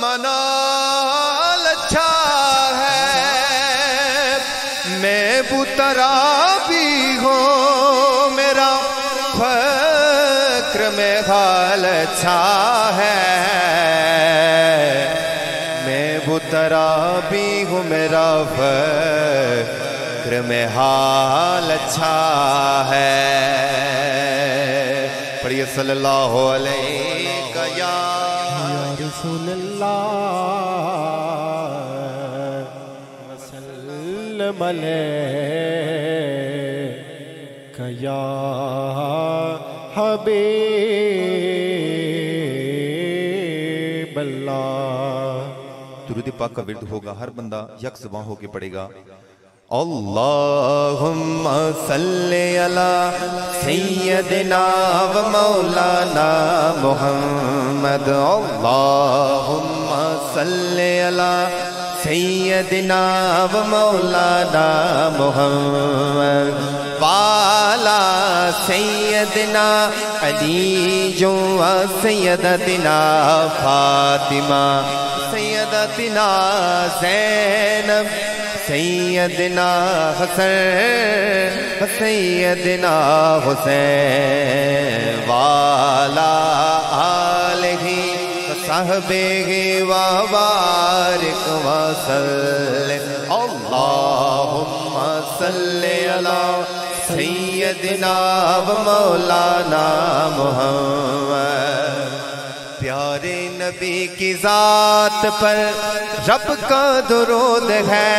मनाल अच्छा है। मैं बुतरा भी हूँ, मेरा फक्र में हाल अच्छा है। बुतरा भी हूँ, मेरा फक्र में हाल अच्छा है। पढ़िए सल्लल्लाहु अलैहि या रसूलल्लाह वसल्लम या हबीब अल्लाह। दुरूद पाक का विर्द होगा, हर बंदा यक ज़बान होके पढ़ेगा। अल्लाहुम्मा सल्ली अला सय्यदिना व मौलाना मुहम्मद। अल्लाहुम्मा सल्ली अला सय्यदिना व मौलाना मुहम्मद वाला सय्यदिना अली जो सय्यदतिना फातिमा सय्यदतिना ज़ैनब सैयदना हसन सैयदना हुसैन वाला आलही साहबे व बारिक वसल्लम। अल्लाहुम्मा सल्ली अला सैयदना व मौलाना मुहम्मद। प्यारे नबी की जात पर रब का दुरूद है,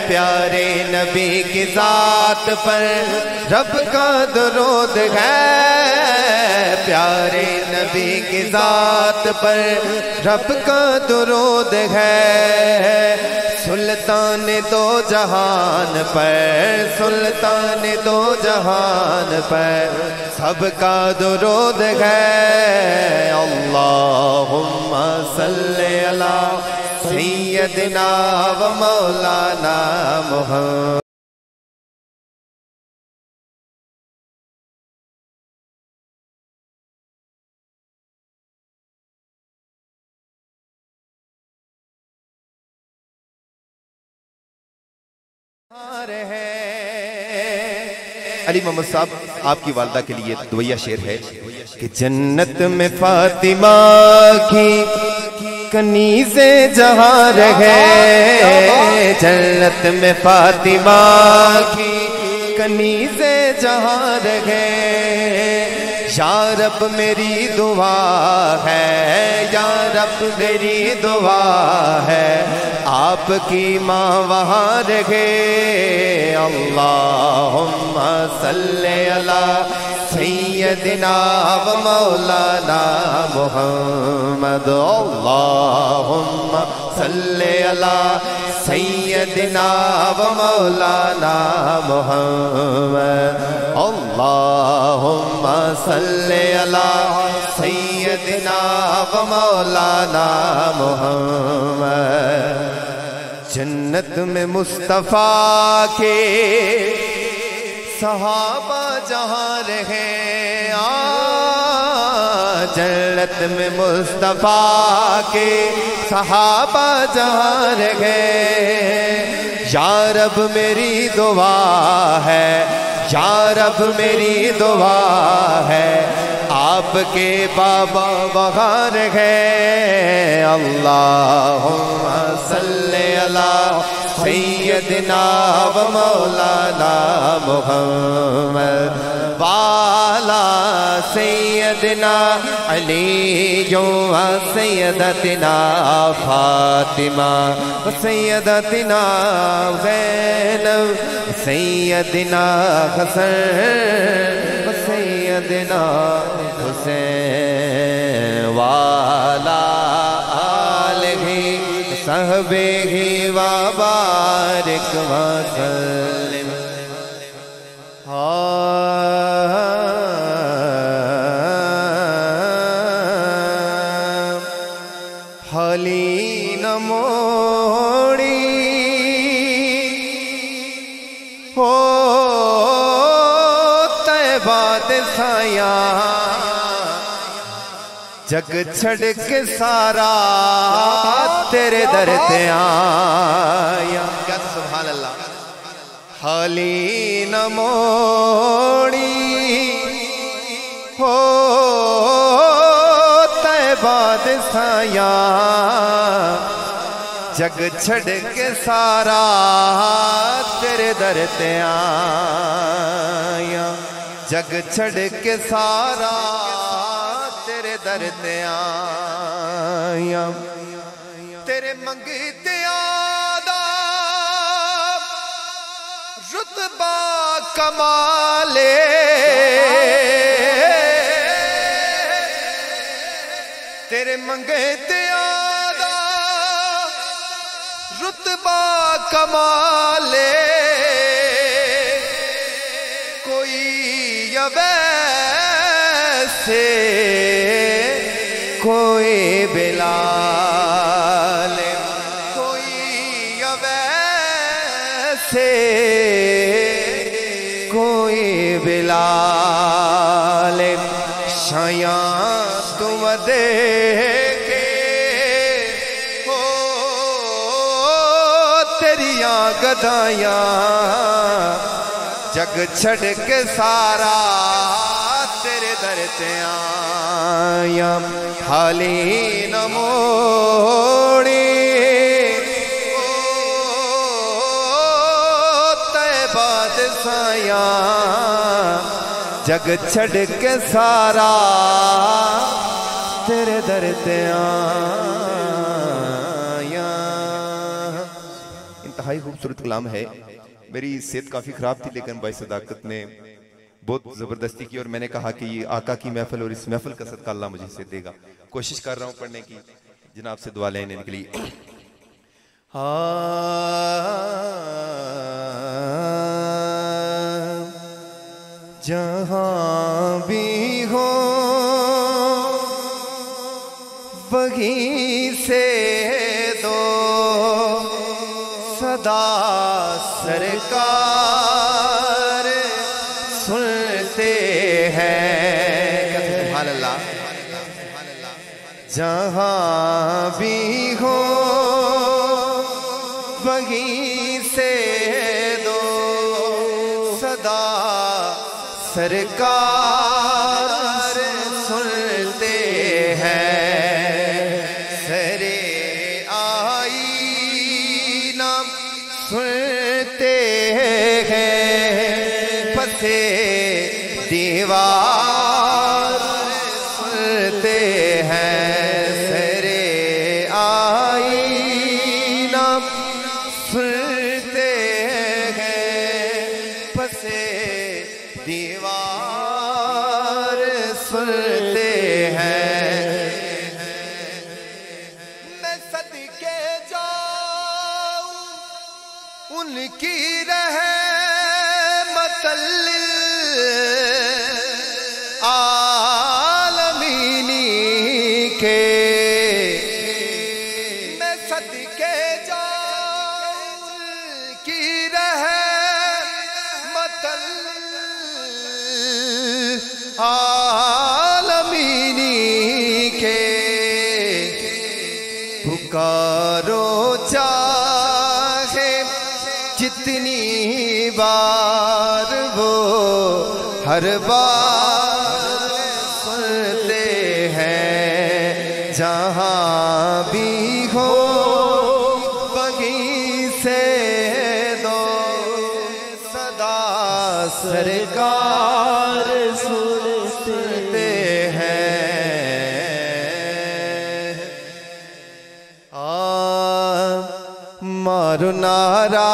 प्यारे नबी की जात पर रब का दुरूद है, प्यारे नबी की जात पर रब का दुरूद है। सुल्तान दो जहान पर, सुल्तान दो जहान पर सबका दुरूद है। अल्लाहुम्मा सल्ली अला सय्यदिना व मौलाना मुहम्मद। अली मोहम्मद साहब आपकी वालदा के लिए दुआया शेर है कि जन्नत में फातिमा की कनीज़े जहाँ रहे, जन्नत में फातिमा की कनीज़े जहाँ रहे। या रब मेरी दुआ है, या रब मेरी दुआ है आपकी माँ वहाँ रहे। अल्लाहुम्मा सल्ली अला सय्यदिना व मौलाना मुहम्मद। अल्लाहुम्मा सल्ली अला सय्यदिना व मौलाना मुहम्मद। अल्लाहुम्मा सल्ली अला सय्यदिना व मौलाना मुहम्मद। जन्नत में मुस्तफ़ा के सहाबा जहाँ रहे, जन्नत में मुस्तफ़ा के सहाबा जहाँ रहे। या रब मेरी दुआ है, या रब मेरी दुआ है आपके बाबा वहाँ रहे। अल्लाहुम्मा सल्ली अला सय्यदिना व मौलाना मुहम्मद वाला सय्यदिना अली जो सय्यदतिना फातिमा सय्यदतिना ज़ैनब सय्यदिना हसन सय्यदिना हुसैन वाला आलही सहबे व बारिक वसल्लम। हाली न मोड़ी हो तैबा दे साया, जग छड़ के सारा तेरे दर ते आया। क्या सुभान अल्लाह। हाली न मोड़ी हो तैबा दे साया, जग छड़ के सारा तेरे दर ते आया। जग छड़ के सारा तेरे दर ते आया। तेरे मंगते आदा रुतबा कमाले तेरे मंगे त्यादा रुतबा कमाले कोई अवैसे कोई बिलाल कोई अवैसे कोई बिलाल शाया तुम दे के हो तेरिया गदाया जग छड़ के सारा तेरे दर ते आया खाली न मोड़ी तैबाद साया जग छड़ के सारा तेरे दर ते आया। इंतहाई खूबसूरत कलाम है। मेरी सेहत काफ़ी ख़राब थी लेकिन भाई सदाकत ने बहुत ज़बरदस्ती की और मैंने कहा कि ये आका की महफिल और इस महफिल का सदका अल्लाह मुझे से देगा। कोशिश कर रहा हूँ पढ़ने की, जनाब से दुआ लेने के लिए। जहाँ भी हो वहीं से दो सदा सरकार सुनते हैं। सुभान अल्लाह। जहाँ भी हो वहीं से दो सदा सरकार सुनते हैं। सरे आई नाम सुनते हैं। पसे दीवार सुनते हैं। सरे आई नाम सुनते हैं। पसे दीवार सुनते हैं। मैं सदके जाऊं उनकी रहमत आलमीनी के। मैं सदके जाऊं उनकी रहमत आलमीनी के। पुकारो चाहे जितनी बार वो हर बार सुनते हैं। जहाँ भी हो वहीं से दो सदा सरकार सुनते हैं। मारो नारा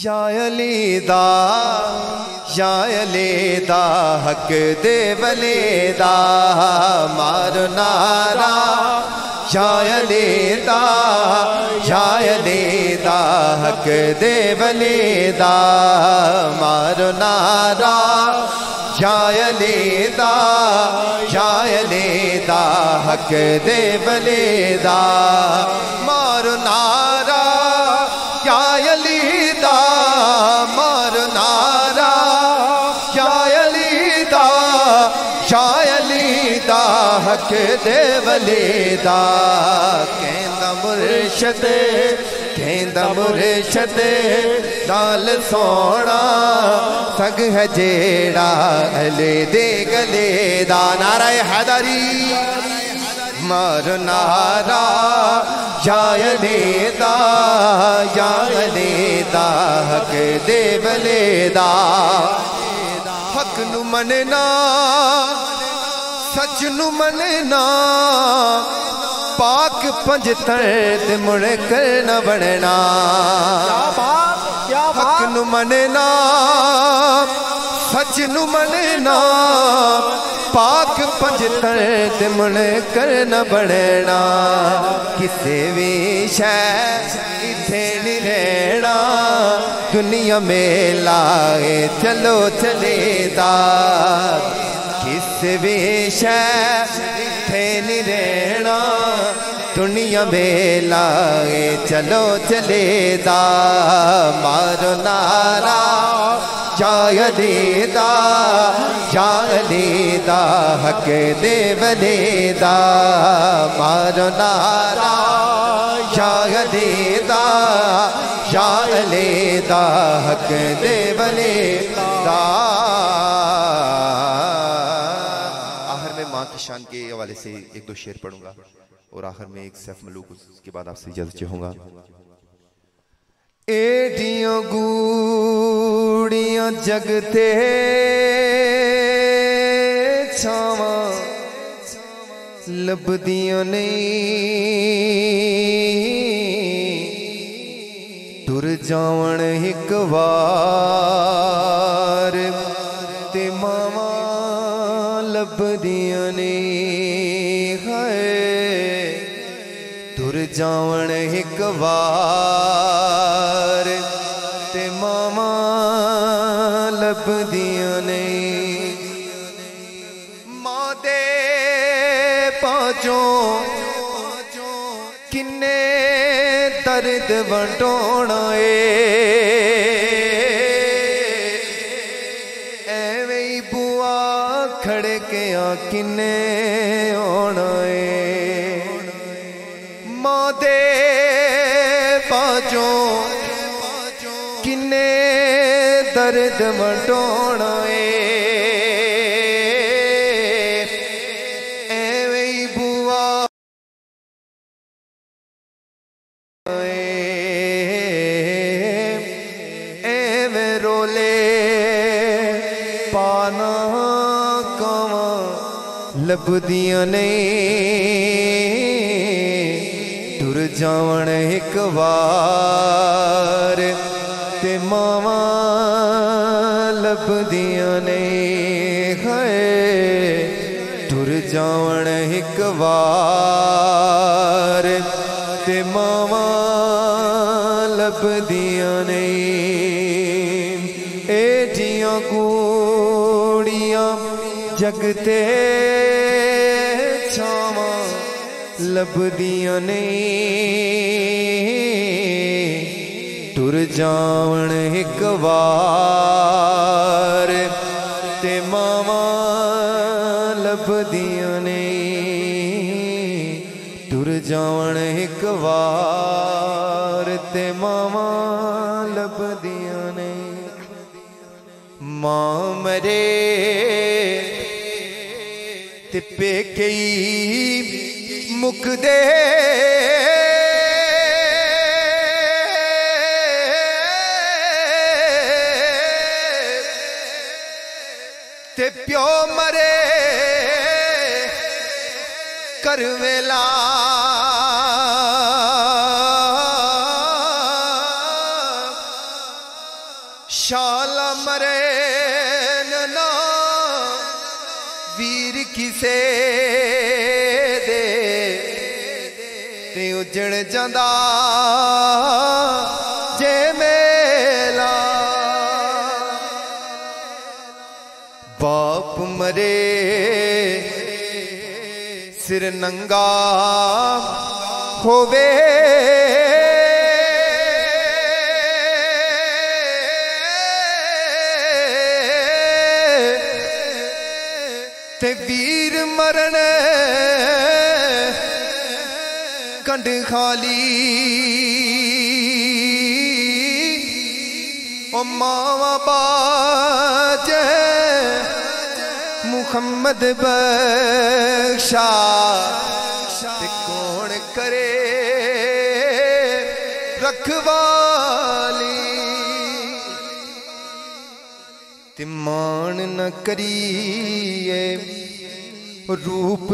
या अलीदा या अलीदा हक दे वलीदा। मारो नारा या अलीदा या अलीदा हक दे वलीदा। मारो नारा या अलीदा या अलीदा हक दे वलीदा। मारो नारा या अलीदा मारो नारा या अलीदा या अलीदा हक दे वलीदा। कहंदा मुर्शद कहंदा मुर्शद नाल सोना संग है जेड़ा अले दे गले दा। नारा हैदरी मारो नारा या अलीदा या अलीदा हक दे वलीदा। हक नू मनना सच नू मनना पाक पंजतन ते मुड़ कर न बनना हक नु मनना सच नु मनना पाक पंजतन ते मुड़ कर न बनना किसे भी शह इथे नहीं रहना दुनिया में लाए चलो चलेदा किसे भी शह इथे नहीं रहना दुनिया में लाए चलो चलेदा मारो नारा जायदेदा जायदेदा हक दे वलेदा मारो नारा जायदेदा जायदेदा हक दे वलेदा। आखिर में माँ की शान के हवाले से एक दो शेर पढ़ूंगा और आखिर में एक सैफ मलूक, उसके बाद आपसे इजाजत चाहूंगा। एडियों गूड़ियां जगते छावा लभदियां नहीं तुर जावण एक बार ते मावा लभदियां नहीं है तुर जावण एक बार ते मामा लभदियां नहीं मां दे पाचों किन्ने दर्द वंडोना एवें ही बुआ खड़े के आ किन्ने होना मां दे पाचों किन्ने दर्द वंडोना एवें ही बुआ एवें रोले पाना कावा लभदियां नहीं तुर जावण एक बार ते मावा लभदियां नहीं है तुर जावण एक बार ते मावा लभदियां नहीं एडियां गूड़ियां जगते छावा लभदियां नहीं तुर जावण एक बार ते मावा लभदियां नहीं तुर जावण एक बार ते मावा लभदियां नहीं मां मरे ते पेके मुकदे ते प्यो मरे कर वेला शाला मरे ना वीर किसे दे ते उजड़ जांदा जे मेला बाप मरे सिर नंगा होवे ते वीर मरण कंड खाली ओ मावा बाज मुहम्मद बख्शा ते कौन करे रखवाली ते मान न करिए रूप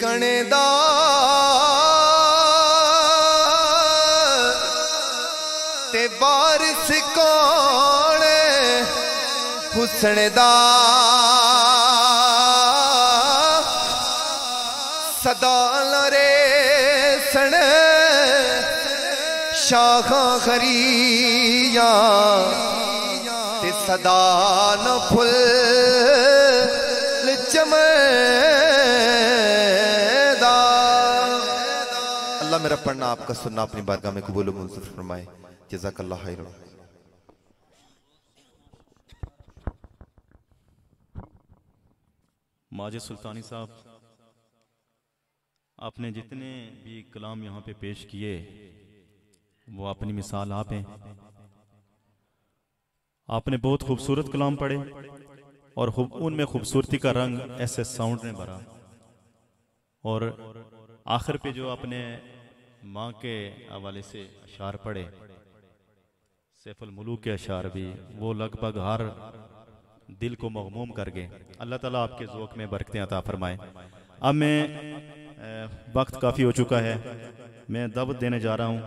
विकणे दा ते वारिस कौन हुस्न दा सदा लरे सन शाखा खरिया ते सदा न फुल चमदा। अल्लाह मेरा पढ़ना आपका सुनना अपनी बारगाह में कबूल मंजूर फरमाए। जज़ाकल्लाह खैरन। माजिद सुल्तानी साहब, आपने जितने भी कलाम यहाँ पे पेश किए वो अपनी मिसाल आप हैं। आपने बहुत खूबसूरत कलाम पढ़े और उनमें खूबसूरती का रंग ऐसे साउंड ने भरा। और आखिर पे जो आपने माँ के हवाले से अशार पढ़े, सैफुल मुलूक के अशार भी, वो लगभग हर दिल को मगमूम कर गए। अल्लाह ताला आपके ज़ौक़ में बरकतें अता फरमाए। अब मैं वक्त काफ़ी हो चुका है, मैं दावत देने जा रहा हूँ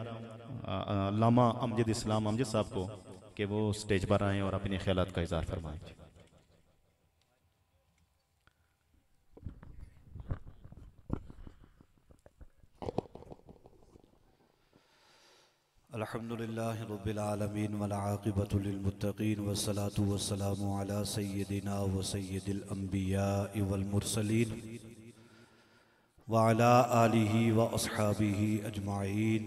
अल्लामा अमजद इस्लाम अमजद साहब को कि वो स्टेज पर आएँ और अपने ख्यालात का इज़हार फरमाएँ। अल्हम्दुलिल्लाहि रब्बिल आलमीन वल आक़िबतु लिल मुत्तक़ीन वस्सलातु वस्सलामु अला सय्यिदिना व सय्यिदिल अंबियाइ वल मुरसलीन व अला आलिहि व अस्हाबिहि अजमाइन।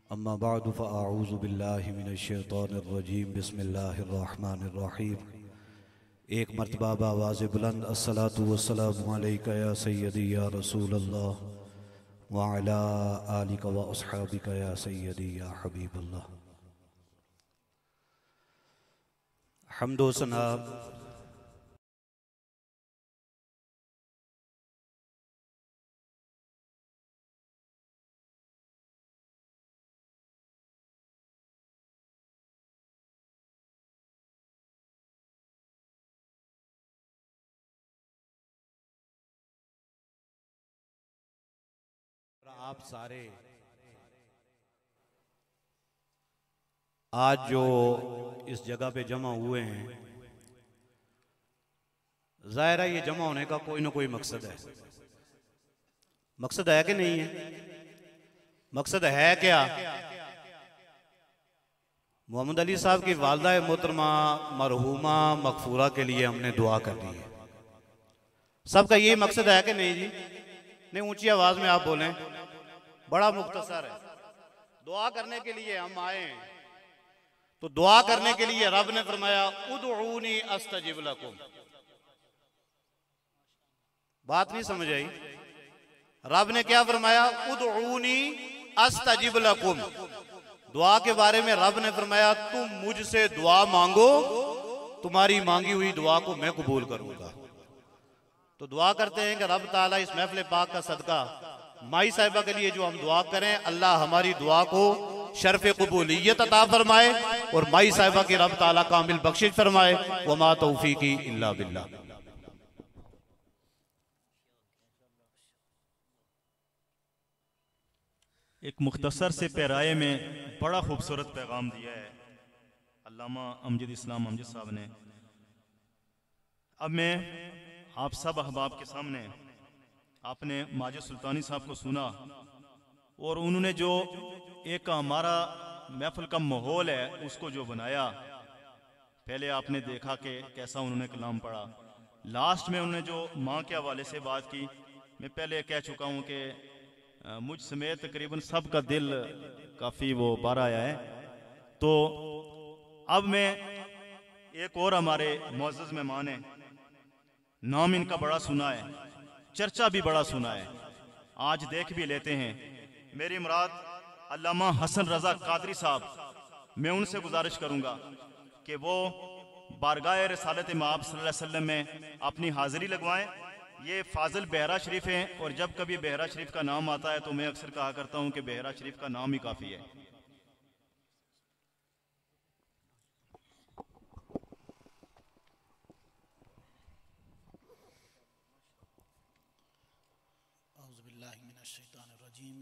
अम्मा बअदु फ़अऊज़ु बिल्लाहि मिनश शैतानिर रजीम। बिस्मिल्लाहिर रहमानिर रहीम। एक मर्तबा आवाज़ बुलंद अस्सलातु वस्सलामु अलैका या सय्यदी या रसूल अल्लाह व अला आलिका व अस्हाबिका या सय्यदी या हबीब अल्लाह। हम्दो सना आप सारे आज जो इस जगह पे जमा हुए हैं, जाहिर है ये जमा होने का कोई ना कोई मकसद है। मकसद है कि नहीं है? मकसद है क्या? मोहम्मद अली साहब की वालदा मोहतरमा मरहूमा मगफूरा के लिए हमने दुआ कर दी है। सबका ये मकसद है कि नहीं जी? नहीं, ऊंची आवाज में आप बोलें। बड़ा मुख्तसर है। दुआ करने के लिए हम आए हैं, तो दुआ करने के लिए रब ने फरमाया उदऊनी अस्तजिब लकुम। बात नहीं समझ आई? रब ने क्या फरमाया? उदऊनी अस्तजिब लकुम। दुआ के बारे में रब ने फरमाया तुम मुझसे दुआ मांगो, तुम्हारी मांगी हुई दुआ को मैं कबूल करूंगा। तो दुआ करते हैं कि रब ताला इस महफिल पाक का सदका माई साहिबा के लिए जो हम दुआ करें, अल्लाह हमारी दुआ को शर्फ कबूलियत अता फरमाए और माई साहिबा की रब ताला कामिल बख्शिश फरमाए। वमा तौफीकी इल्ला बिल्लाह। एक मुख्तसर से पैराए में बड़ा खूबसूरत पैगाम दिया है अल्लामा अमजद इस्लाम अमजद साहब ने। अब मैं आप सब अहबाब के सामने, आपने माजिद सुल्तानी साहब को सुना और उन्होंने जो एक हमारा महफिल का माहौल है उसको जो बनाया, पहले आपने देखा कि कैसा उन्होंने कलाम पढ़ा। लास्ट में उन्होंने जो माँ के हवाले से बात की, मैं पहले कह चुका हूँ कि मुझ समेत तकरीबन सब का दिल काफ़ी वो बार आया है। तो अब मैं एक और हमारे मुअज़्ज़ज़ मेहमान हैं, नाम इनका बड़ा सुना है, चर्चा भी बड़ा सुना है, आज देख भी लेते हैं। मेरी मुराद अल्लामा हसन रज़ा कादरी साहब। मैं उनसे गुजारिश करूंगा कि वो बारगाह रिसालत मआब सल्लल्लाहु अलैहि वसल्लम में अपनी हाजिरी लगवाएं। ये फाजिल बेहरा शरीफ हैं और जब कभी बेहरा शरीफ का नाम आता है तो मैं अक्सर कहा करता हूं कि बेहरा शरीफ का नाम ही काफ़ी है।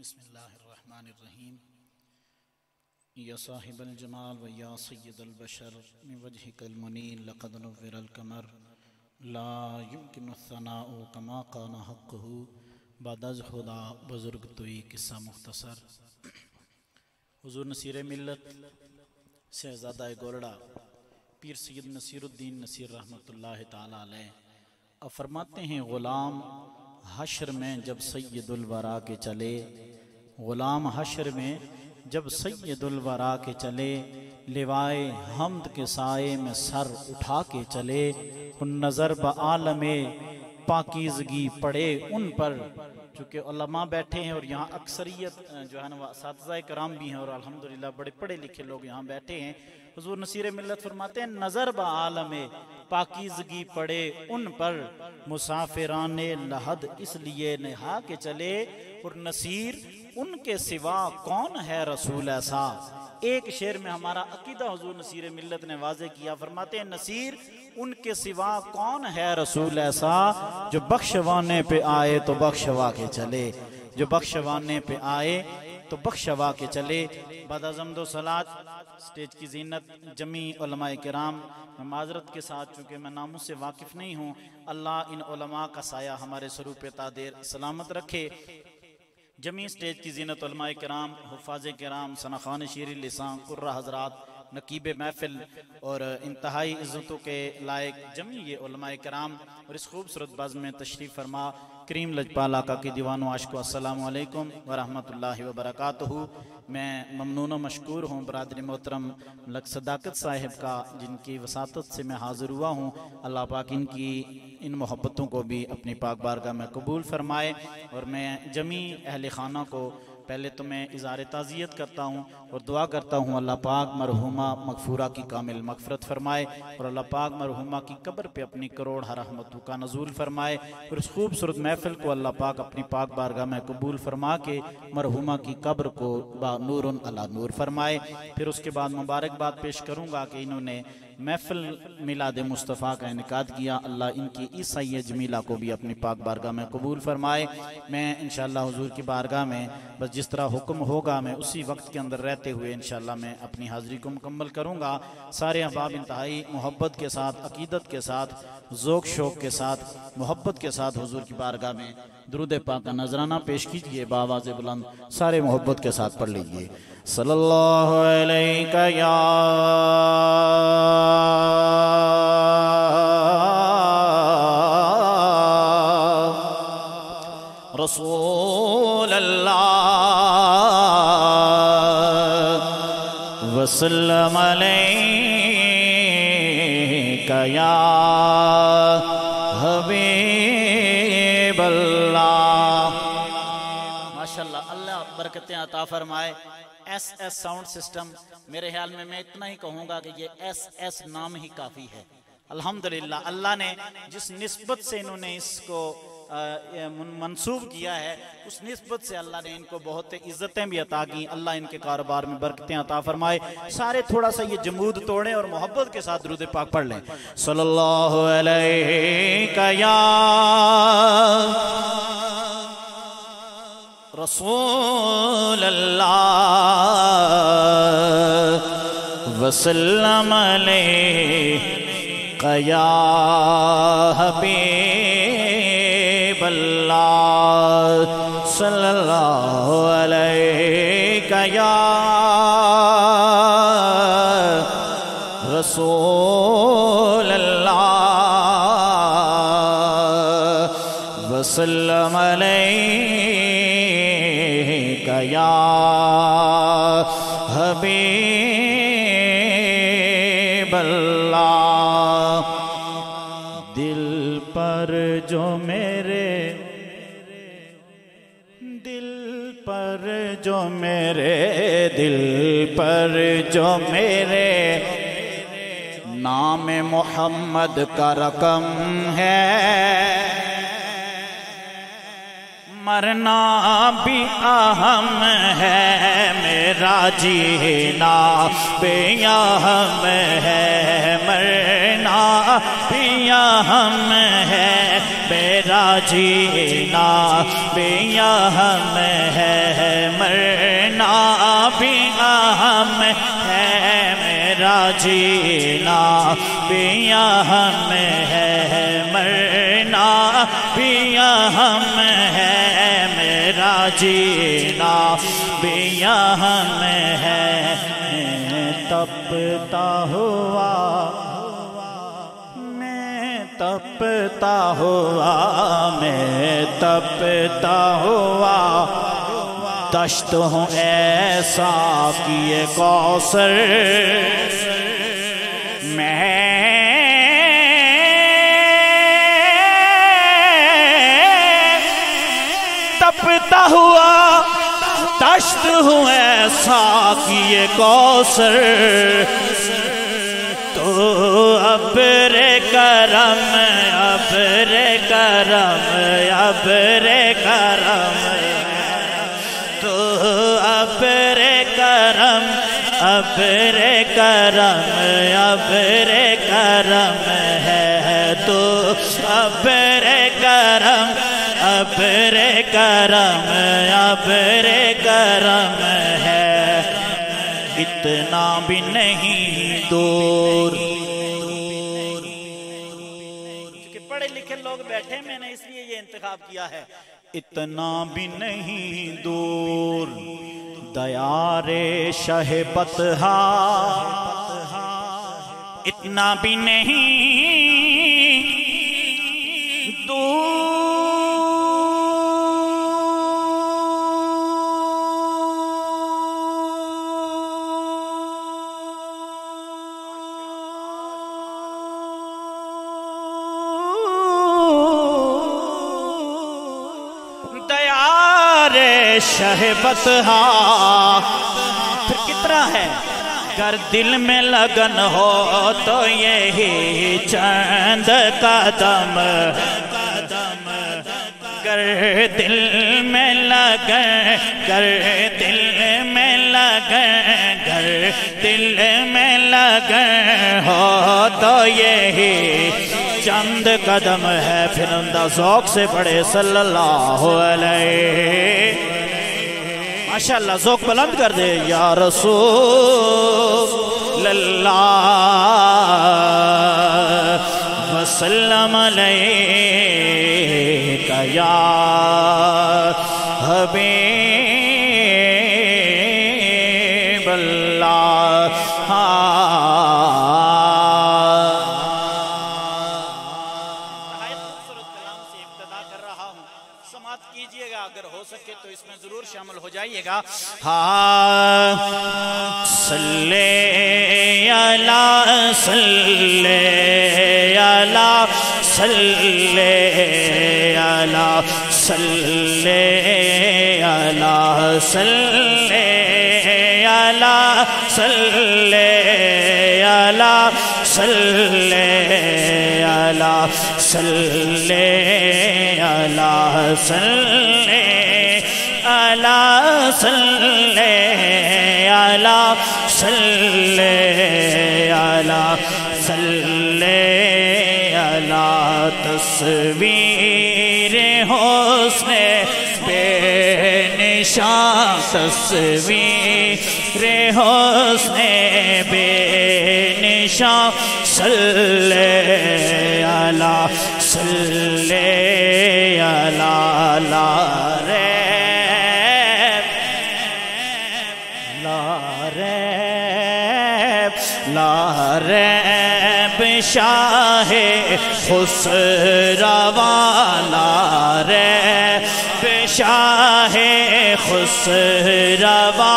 बिस्मिल्लाहिर्रहमानिर्रहीम। या साहिबल जमाल व या सय्यदल बशर मिन वजहिकल मुनीर लक़द नुव्विरल कमर ला युमकिनु सनाउ कमा काना हक़्क़ुहु बदज़ खुदा बुज़ुर्ग तोई किस्सा मुख्तसर। हुज़ूर नसीर मिल्लत शहज़ादा गोरड़ा पीर सैयद नसीरुद्दीन नसीर रहमतुल्लाहि ताला अलैह अब फरमाते हैं, ग़ुलाम हश्र में जब सैयदुल वरा के चले, ग़ुलाम हश्र में जब सैयदुल वरा के चले, लिवाए हम्द के साए में सर उठा के चले, उन नज़र ब आलमे पाकीज़गी पड़े उन पर। चूँकि उलमा बैठे हैं और यहाँ अक्सरियत जो है ना असातिज़ा कराम भी हैं और अल्हम्दुलिल्लाह बड़े पढ़े लिखे लोग यहाँ बैठे हैं। हुज़ूर नसीर मिल्लत फरमाते हैं, नज़र ब आलमे पाकीज़गी पड़े उन पर, मुसाफिराने लहद इसलिए नहा के चले, और नसीर उनके सिवा कौन है रसूल ऐसा। एक शेर में हमारा अकीदा हुज़ूर नसीर मिल्लत ने वाज़े किया, फरमाते हैं नसीर उनके सिवा कौन है रसूल ऐसा, जो बख्शवाने पे आए तो बख्शवा के चले, जो बख्शवाने पे आए तो बख्शवा के चले। बदअज़म सलात स्टेज की जीनत जमी उलमाए किराम, मैं माजरत के साथ चूँकि मैं नामों से वाकिफ़ नहीं हूँ, अल्लाह इन उलमा का साया हमारे सरूप पे तादेर सलामत रखे। जमी स्टेज की जीनत उलमाए किराम, हुफ़ाज़े किराम, सनाखान शीरी लिसान, कुर्रा हज़रात, नकीब महफिल और इंतहाई इज़्ज़तों के लायक जमी ये उलमाए किराम और इस खूबसूरत बज़्म में तशरीफ़ फरमा करीम लजपाल आका के दीवानो आशिको अस्सलामु अलैकुम व रहमतुल्लाहि व बरकातुहू। मैं ममनून व मशकूर हूँ बरादरी मोहतरम मलक सदाकत साहिब का, जिनकी वसातत से मैं हाज़िर हुआ हूँ। अल्लाह पाक इनकी इन मोहब्बतों को भी अपनी पाक बारगाह में कबूल फरमाए। और मैं जमी अहले खाना को पहले तो मैं इज़हार ताज़ियत करता हूँ और दुआ करता हूँ अल्लाह पाक मरहुमा मगफूरा की कामिल मगफरत फरमाए और अल्लाह पाक मरहुमा की कब्र पे अपनी करोड़ रहमतों का नज़ूल फरमाए और इस खूबसूरत महफिल को अल्लाह पाक अपनी पाक बारगाह में कबूल फरमा के मरहुमा की कब्र को बा नूरुन अला नूर फरमाए। फिर उसके बाद मुबारकबाद पेश करूँगा कि इन्होंने महफिल मिलाद मुस्तफ़ा का इनकाद किया, अल्लाह इनकी इस सही जमीला को भी अपनी पाक बारगाह में कबूल फरमाए। मैं इंशाअल्लाह हुजूर की बारगाह में बस जिस तरह हुक्म होगा मैं उसी वक्त के अंदर रहते हुए इंशाअल्लाह मैं अपनी हाज़िरी को मुकम्मल करूँगा। सारे अहबाब इंतहाई मोहब्बत के साथ, अकीदत के साथ, ज़ौक़ शौक़ के साथ, मोहब्बत के साथ हुजूर की बारगाह में दुरूद पाक का नजराना पेश कीजिए। बावाज़ बुलंद सारे मोहब्बत के साथ पढ़ लीजिए। सल्लल्लाहु अलैका या रसूल अल्लाह वसल्लम अलैका या हबीब अल्लाह। माशाअल्लाह, अल्लाह बरकतें अता फरमाए। SS साउंड सिस्टम, मेरे ख्याल में मैं इतना ही कहूँगा कि ये SS नाम ही काफ़ी है। अल्हम्दुलिल्लाह, अल्लाह ने जिस निस्बत से इन्होंने इसको मंसूब किया है उस निस्बत से अल्लाह ने इनको बहुत इज्जतें भी अता की। अल्लाह इनके कारोबार में बरकतें अता फरमाए। सारे थोड़ा सा ये जमूद तोड़ें और मोहब्बत के साथ दुरूद पाक पढ़ लें। सल्लल्लाहु अलैका या रसूल अल्लाह वसल्लम अलैका या हबीब अल्लाह सल्लल्लाहु अलैका या रसूल अल्लाह वसल्लम अलैका या हबीब अल्लाह। दिल पर जो मेरे, दिल पर जो मेरे, दिल पर जो मेरे नाम मोहम्मद का रकम है, मरना भी अहम है, मेरा जीना बेअहम है, मरना भी अहम है, मेरा जीना भी अहम है, मरना भी अहम है, मेरा जीना भी अहम है, मरना भी अहम है, मेरा जीना भी अहम है। तपता हुआ मैं, तपता हुआ मैं, तपता हुआ दश्त हूँ ऐसा कि ये कौसर मैं तपता हुआ दश्त हूँ ऐसा कि ये कौसर तो अब रे करम, अब रे करम, अब रे करम, तो अब रे करम, अब रे करम, अब रे करम है, तो अब रे करम, अब रे करम, अब रे करम है। इतना भी नहीं दूर, क्योंकि पढ़े लिखे लोग बैठे, मैंने इसलिए ये इंतखाब किया है। इतना भी नहीं दूर दयारे शहबतहा, इतना भी नहीं दूर शहबतहा। फिर कितना है, अगर दिल में लगन हो तो यही चंद कदम, कर दिल में लगन, कर दिल में लगन, कर दिल में लगन हो तो यही चंद कदम है। फिर उनका ज़ौक़ से पढ़े सल्लल्लाहु अलैहि माशाअल्लाह, ज़ौक़ बुलंद कर दे। या रसूल अल्लाह वसल्लम अलैका या हबीब अल्लाह। शामिल हो जाइएगा। हाँ सल्ले अला, सल्ले अला, सल्ले अला, सल्ले अला, सल्ले अला, सल्ले अला, सल्ले अला, सल्ले अला, सल्ले अला, सल्ले अला, सल्ले अला, सल्ले अला। तस्वीर हुस्ने बेनिशान, तस्वीर हुस्ने बेनिशान, सल्ले अला, सल्ले अला, ला रे लारैब शाहे खुसरवा, लारैब शाहे खुसरवा।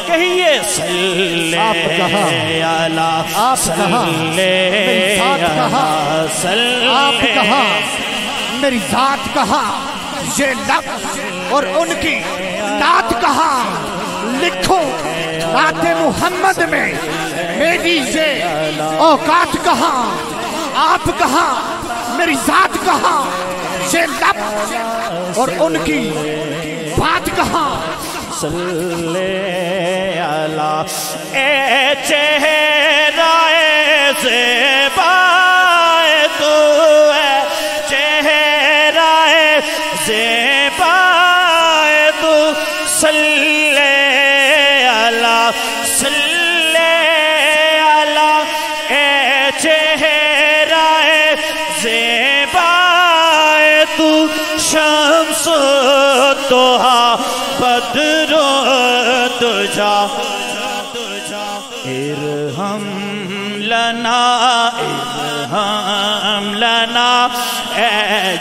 कहिए सल्ले अला, सल्ले अला, सल्ले। मेरी जात कहा, ये लफ्ज़ और उनकी नात कहा। लिखो नाते मोहम्मद में मेरी ये औकात कहा। आप कहा, मेरी जात कहा, ये लफ्ज़ और उनकी बात कहा। सल्ले अला। ए चेहरा से बाए तो है, चेहरा सल्ले अला ए चेहराए ज़ेबाए तू शम्स तोहा बद्रो तुझा इरहम लना ए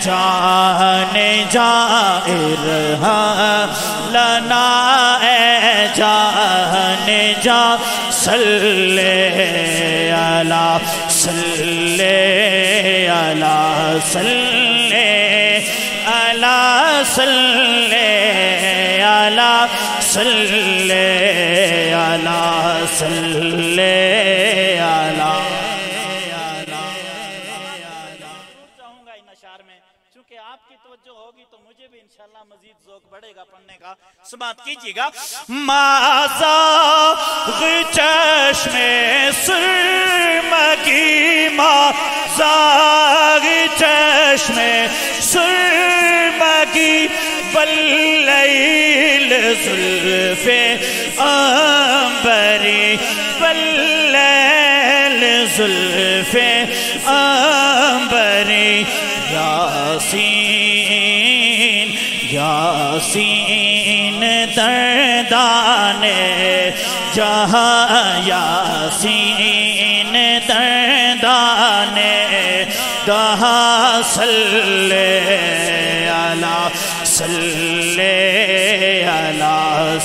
जाने जा इरहम लना ए जाने जा सल्ले अला सल्ले अला सल्ले अला सल्ले अला सल्ले अला सल्ले अला। चाहूंगा इन अशार में चूंकि आपकी तवज्जो होगी तो मुझे भी इंशाल्लाह मजीद ज़ौक़ बढ़ेगा पढ़ने का। समाअत कीजिएगा। माज़ा चश्मे सुरमगी माज़ा चश्मे सुरमगी वल्लैल ज़ुल्फ़े अंबरी वल्लैल ज़ुल्फ़े अंबरी यासीन यासीन दर्दाने जहाँ यासीन दर्दाने जहाँ सल्ले अला सल्ले अला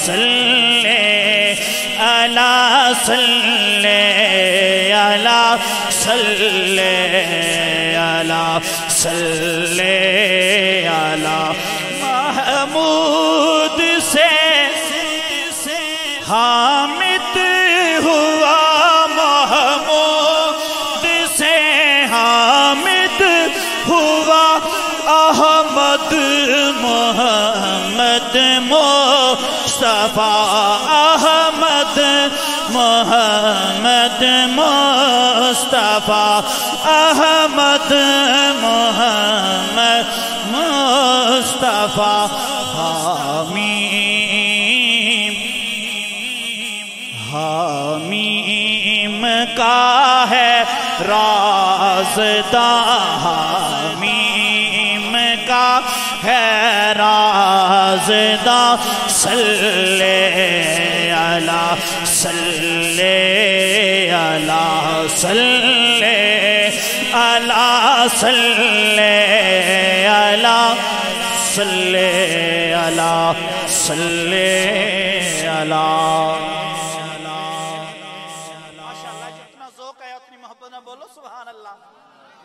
सल्ले अला सल्ले अला सल्ले अला सल्ले अला। महमूद से हामिद हुआ महमूद से हामिद हुआ अहमद मोहम्मद मुस्तफा अहमद मोहम्मद मुस्तफा अहमद मोहम्मद मुस्तफा हामीम हामीम का है राज़दा हामीम का है राज़दा सल्ले अला सल्ले अला सल्ले अला सल्ले अला सल्ले अला सल्ले अला। माशाअल्लाह जितना ज़ौक़ है उतनी मोहब्बत में बोलो सुभान अल्लाह।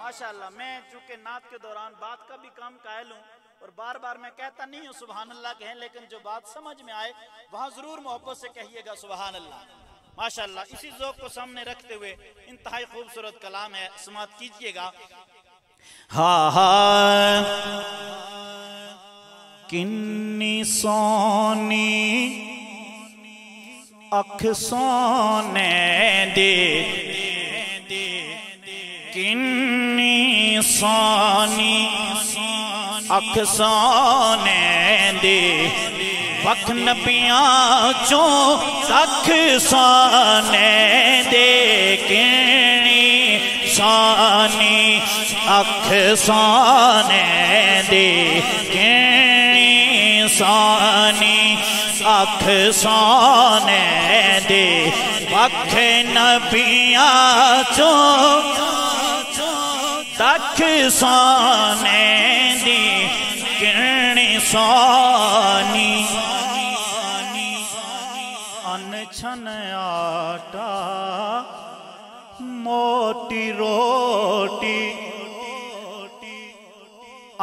माशाअल्लाह मैं चूँकि नात के दौरान बात का भी काम कायल हूँ और बार बार मैं कहता नहीं हूँ सुभान अल्लाह कहें, लेकिन जो बात समझ में आए वहाँ ज़रूर मोहब्बत से कहिएगा सुभान अल्लाह। माशाअल्लाह इसी ज़ौक़ को सामने रखते हुए इंतहाई खूबसूरत कलाम है, समाअत कीजिएगा। हा हा किन्नी सोनी अख सोने दे किन्नी सोनी अख सोने दे वख नबियां चों अख सोने दे किन्नी सोनी अख सोने दे किन्नी सोनी अख सोने दे वख नबियां चों तख सोने दी किरणी सोनी अनछन आटा मोटी रोटी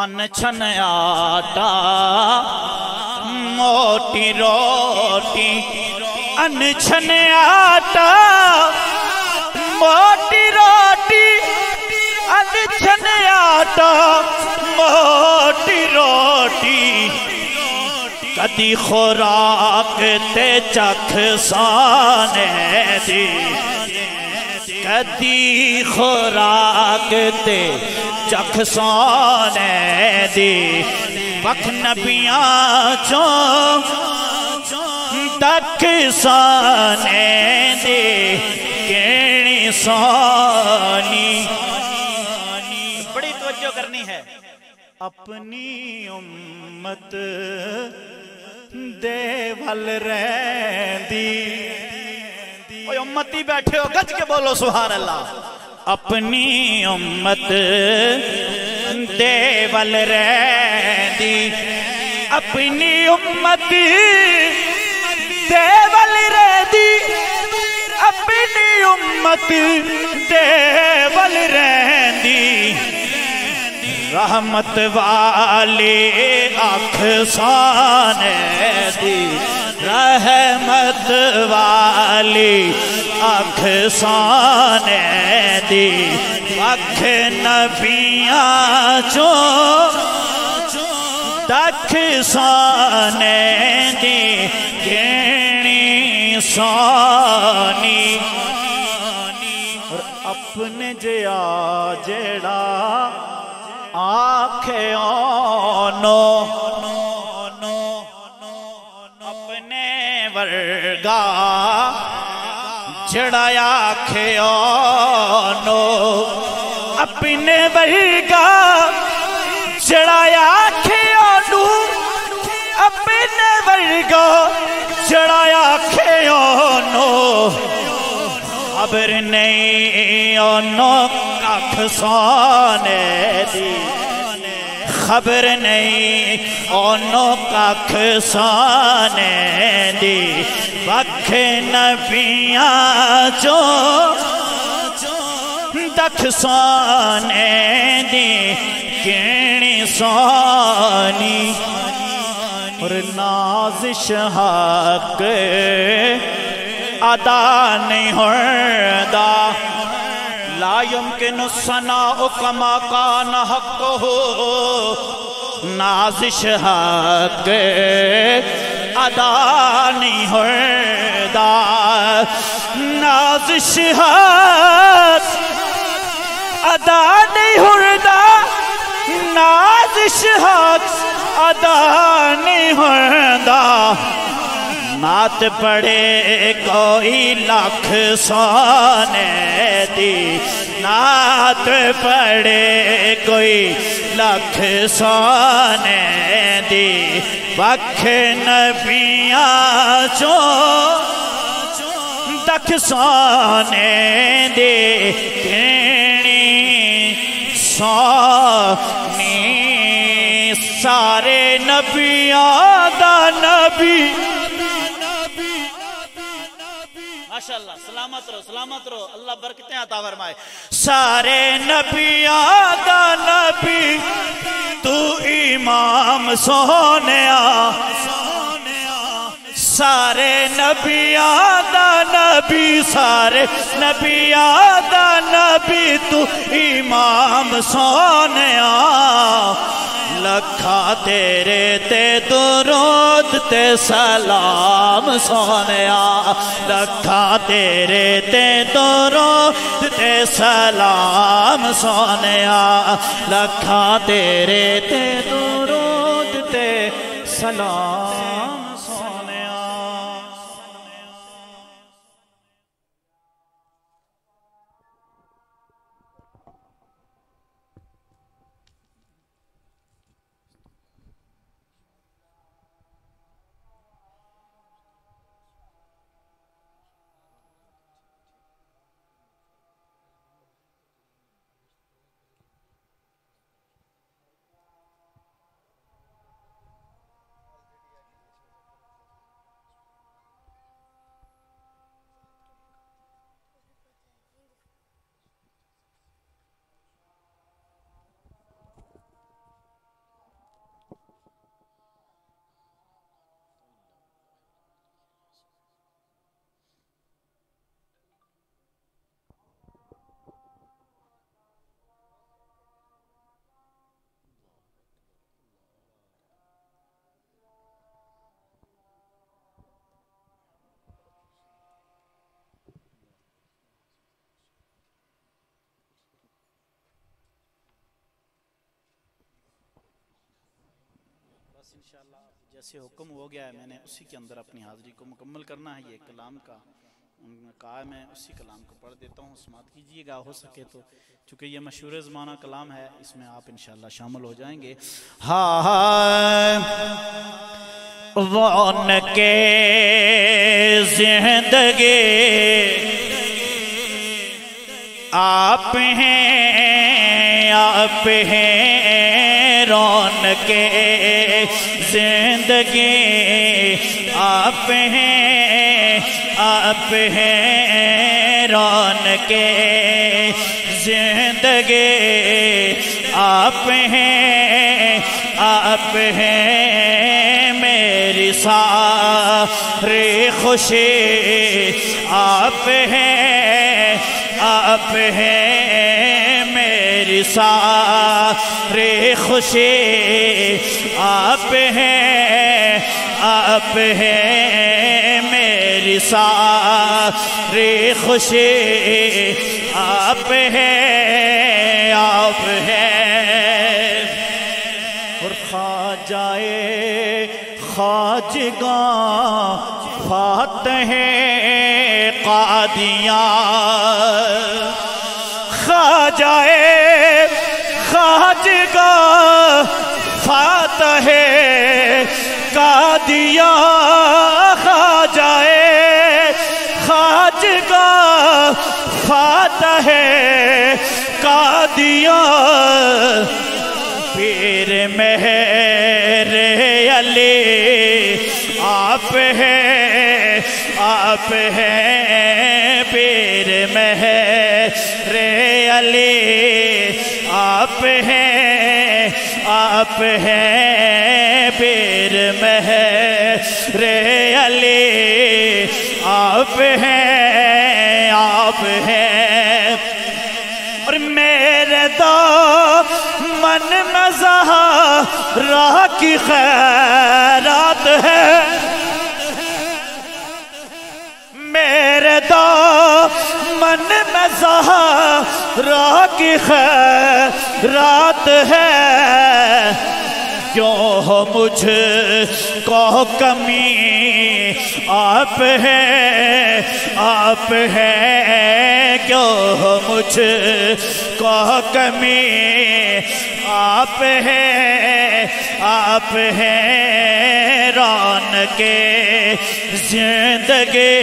अनछन आटा मोटी रोटी अनछन आटा मोटी रोटी अनछन आटा मोटी रोटी कदी खुराक ते चख साने दी कदी खुराक ते चख साने दी वख नबियां चों तक साने दे केणी सोनी। बड़ी तवज्जो करनी है। अपनी उम्मत दे वल रहंदी। ओए उम्मती बैठे हो गज के बोलो सुभान अल्लाह। अपनी उम्मत दे वल रहंदी। अपनी उम्मत दे वल रहंदी। अपनी उम्मत दे वल रहंदी। रहमत वाली अख साने दी। रहमत वाली अख साने दी। अख नबियां चो दख साने दी केणी सोनी। और अपने जया जेड़ा आखे नो अपने वर्गा जड़ा आखे नो। अपने वर्गा जड़ा आखे नो। अपने वर्गा जड़ा आखे नो। खबर नहीं ओनो कख सोने दी। खबर नहीं ओनो कख सोने दी। वख नबियां चो दख सोने दी केणी सोनी। और नाज़िश हक अदा नहीं होता। ला युमकिनु सनाउ कमा कान हक़्क़ुहु। नाज़िश हक अदा नहीं होता। नाज़िश हक अदा नहीं होता। नाज़िश हक अदा नहीं होता। नात पढ़े कोई लख सोने दी। नात पढ़े कोई लख सोने दी। वख नबियां चो दख सोने दे केणी सोनी। सारे नबियां दा नबी। माशाअल्लाह सलामत रहो अल्लाह बरकतें अता फरमाए। सारे नबियां दा नबी तू इमाम सोनिया। सारे नबियां दा नबी। सारे नबियां दा नबी तू इमाम सोनिया। लखा तेरे ते दुरूद ते सलाम सोनिया। लखा तेरे ते दुरूद ते सलाम सोनिया। लखा तेरे ते दुरूद ते सलाम सोनिया। इंशाल्लाह जैसे हुक्म हो गया है मैंने उसी के अंदर अपनी हाज़िरी को मुकम्मल करना है। ये कलाम का कहा मैं उसी कलाम को पढ़ देता हूँ, समात कीजिएगा हो सके तो, चूँकि ये मशहूर ज़माना कलाम है, इसमें आप इंशाल्लाह शामिल हो जाएंगे। हाँ रौनके ज़िंदगी आप हैं, आप हैं रौनके ज़िंदगी आप हैं, आप हैं रौनके ज़िंदगी आप हैं, आप हैं मेरी सारी खुशी आप हैं, आप हैं मेरी सारी खुशी आप हैं, आप हैं मेरी सारी खुशी आप हैं, आप हैं। और ख्वाजाए ख्वाजगा फातह कादियाँ ख्वाजाए ख्वाजगा फातह कादियाँ ख्वाजाए ख्वाजगा फातह कादियाँ पीर मेहर अली आप हैं, आप हैं पीर मेहर अली आप हैं, आप हैं पीर मेहर अली आप हैं, आप हैं। और मेरे दो मन मज़हरा की खैरात है, मेरे दो मन मज़हरा की खैरात है। क्यों हो मुझको कमी आप हैं, आप हैं क्यों हो मुझको कमी आप हैं, आप हैं रौनके ज़िंदगी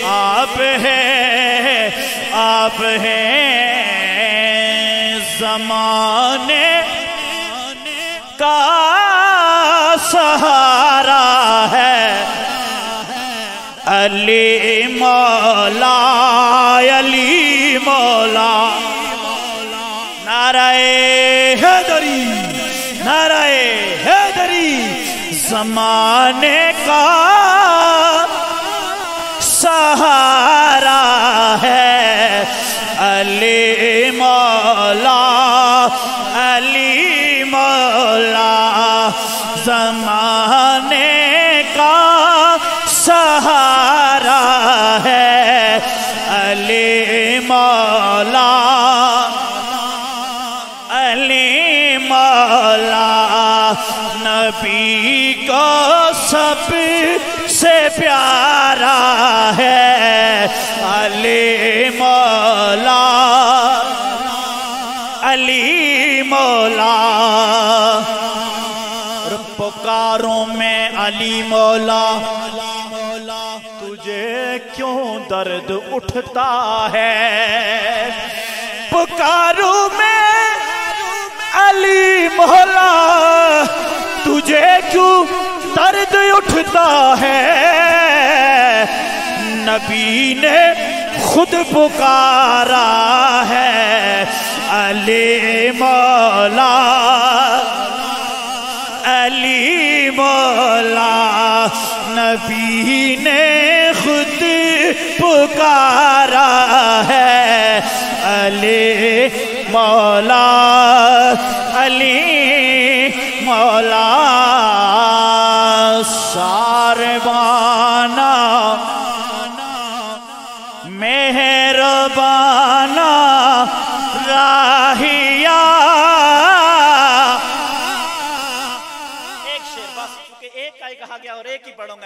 आप हैं, आप हैं ज़माने का सहारा है अली मौला, अली मौला। नाराए हैदरी, नाराए हैदरी। ज़माने का सहारा है अली मौला, अली मौला। ज़माने का सहारा है अली मौला, अली मौला। नबी को सब से प्यारा है अली मौला, अली मौला। पुकारों में अली मौला, तुझे क्यों दर्द उठता है। पुकारों में अली मौला, तुझे क्यों दर्द उठता है। नबी ने खुद पुकारा है अली मौला, अली मौला। नबी ने खुद पुकारा है अली मौला, अली मौला। सारबाना मेहरबाना राहिया। एक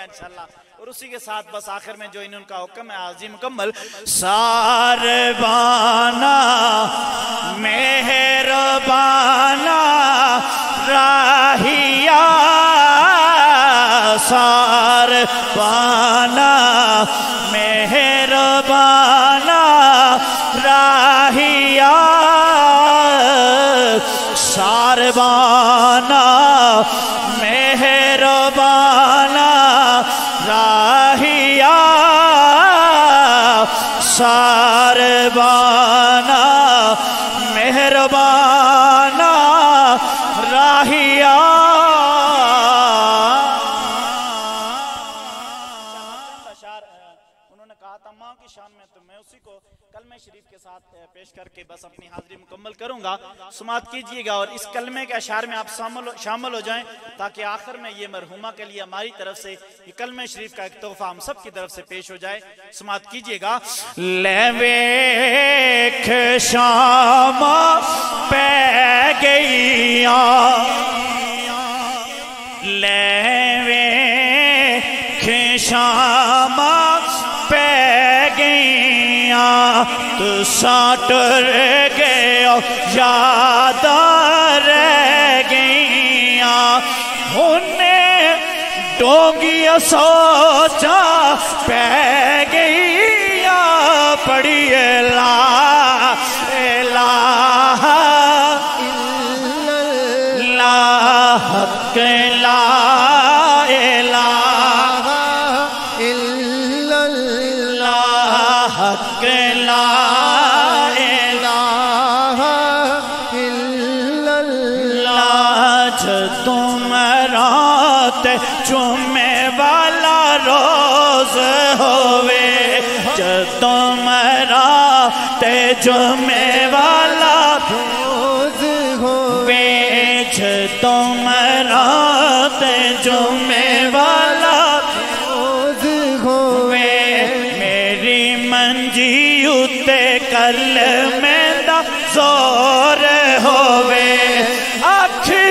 इंशाल्लाह। और उसी के साथ बस आखिर में जो इनका हुक्म है आजी मुकम्मल। सारबाना मेहरबाना राहिया सारबाना मेहरबाना राहिया सारबाना मेहरबाना राहिया सारबाना मेहरबाना राहिया। उन्होंने कहा था माँ की शान में, तो मैं उसी को कलमे शरीफ के साथ पेश करके बस अपनी हाजिरी मुकम्मल करूंगा। सुमात कीजिएगा और इस कलमे के अशार में आप शामिल हो जाएं ताकि आखिर में ये मरहुमा के लिए हमारी तरफ से ये कलमे शरीफ का एक तोहफा हम सब की तरफ से पेश हो जाए। सुमात कीजिएगा। लेवेख शामा पै गईया लेवेख शामा पै गईया तो साटर गया याद रह गईया होने डोंगिया सोचा पै गईया पढ़िए ला इलाहा इल्लल्लाह ला इलाहा इल्लल्लाह ला इलाहा इल्लल्लाह तुम रात जुम्मे वाला रोज होवे तुम रात जुम्मे वाला रोज होवे तुम रात जुम्मे वाला रोज होवे मेरी मंजी उते कल में दा जोर होवे आखी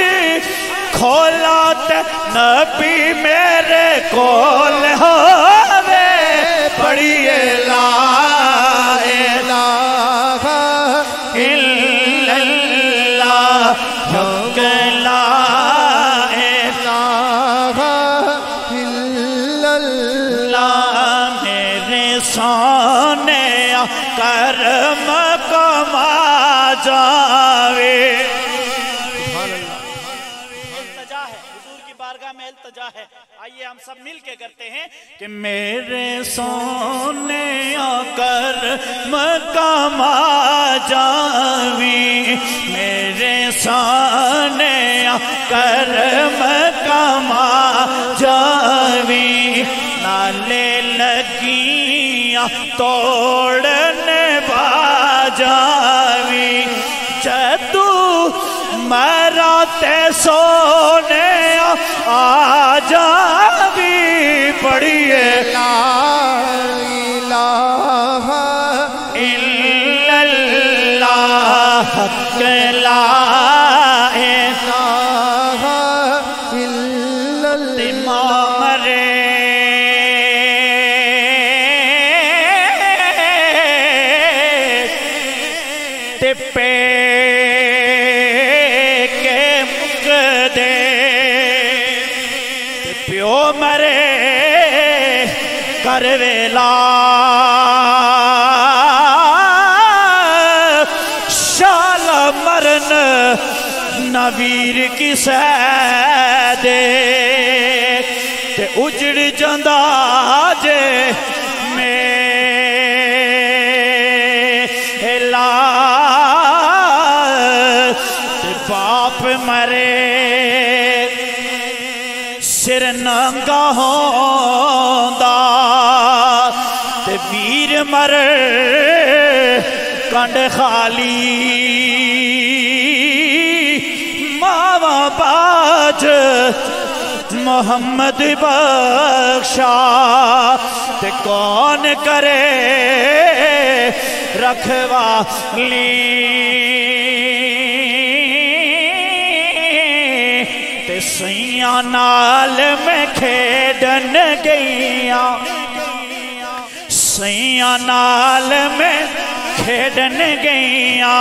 खोला ते नबी मेरे कोल होवे पढ़िए ला इलाहा इल्लल्लाह ला इलाहा इल्लल्लाह मेरे सोने करम कमा जावे। इल्तिजा है, आइए हम सब मिल के करते हैं कि मेरे सोने कर मकमा जावी मेरे सोने कर मकमा जावी नाले लगियां तोड़ने बाजावी जदू मरा ते सोने आ जावी पढ़िए ला इलाहा इल्लल्लाह ला इलाहा इल्लल्लाह मरे ते पे प्यो मरे करवेला शाल मरन नवीर की सैदे ते उजड़ जांदा जे मेला ते बाप मरे सिर नंगा होंदा ते वीर मर कंड खाली मावा बाज मोहम्मद बख्शा ते कौन करे रखवाली ते सैया नाल मैं खेडन गईया, सैया नाल मैं खेडन गईया,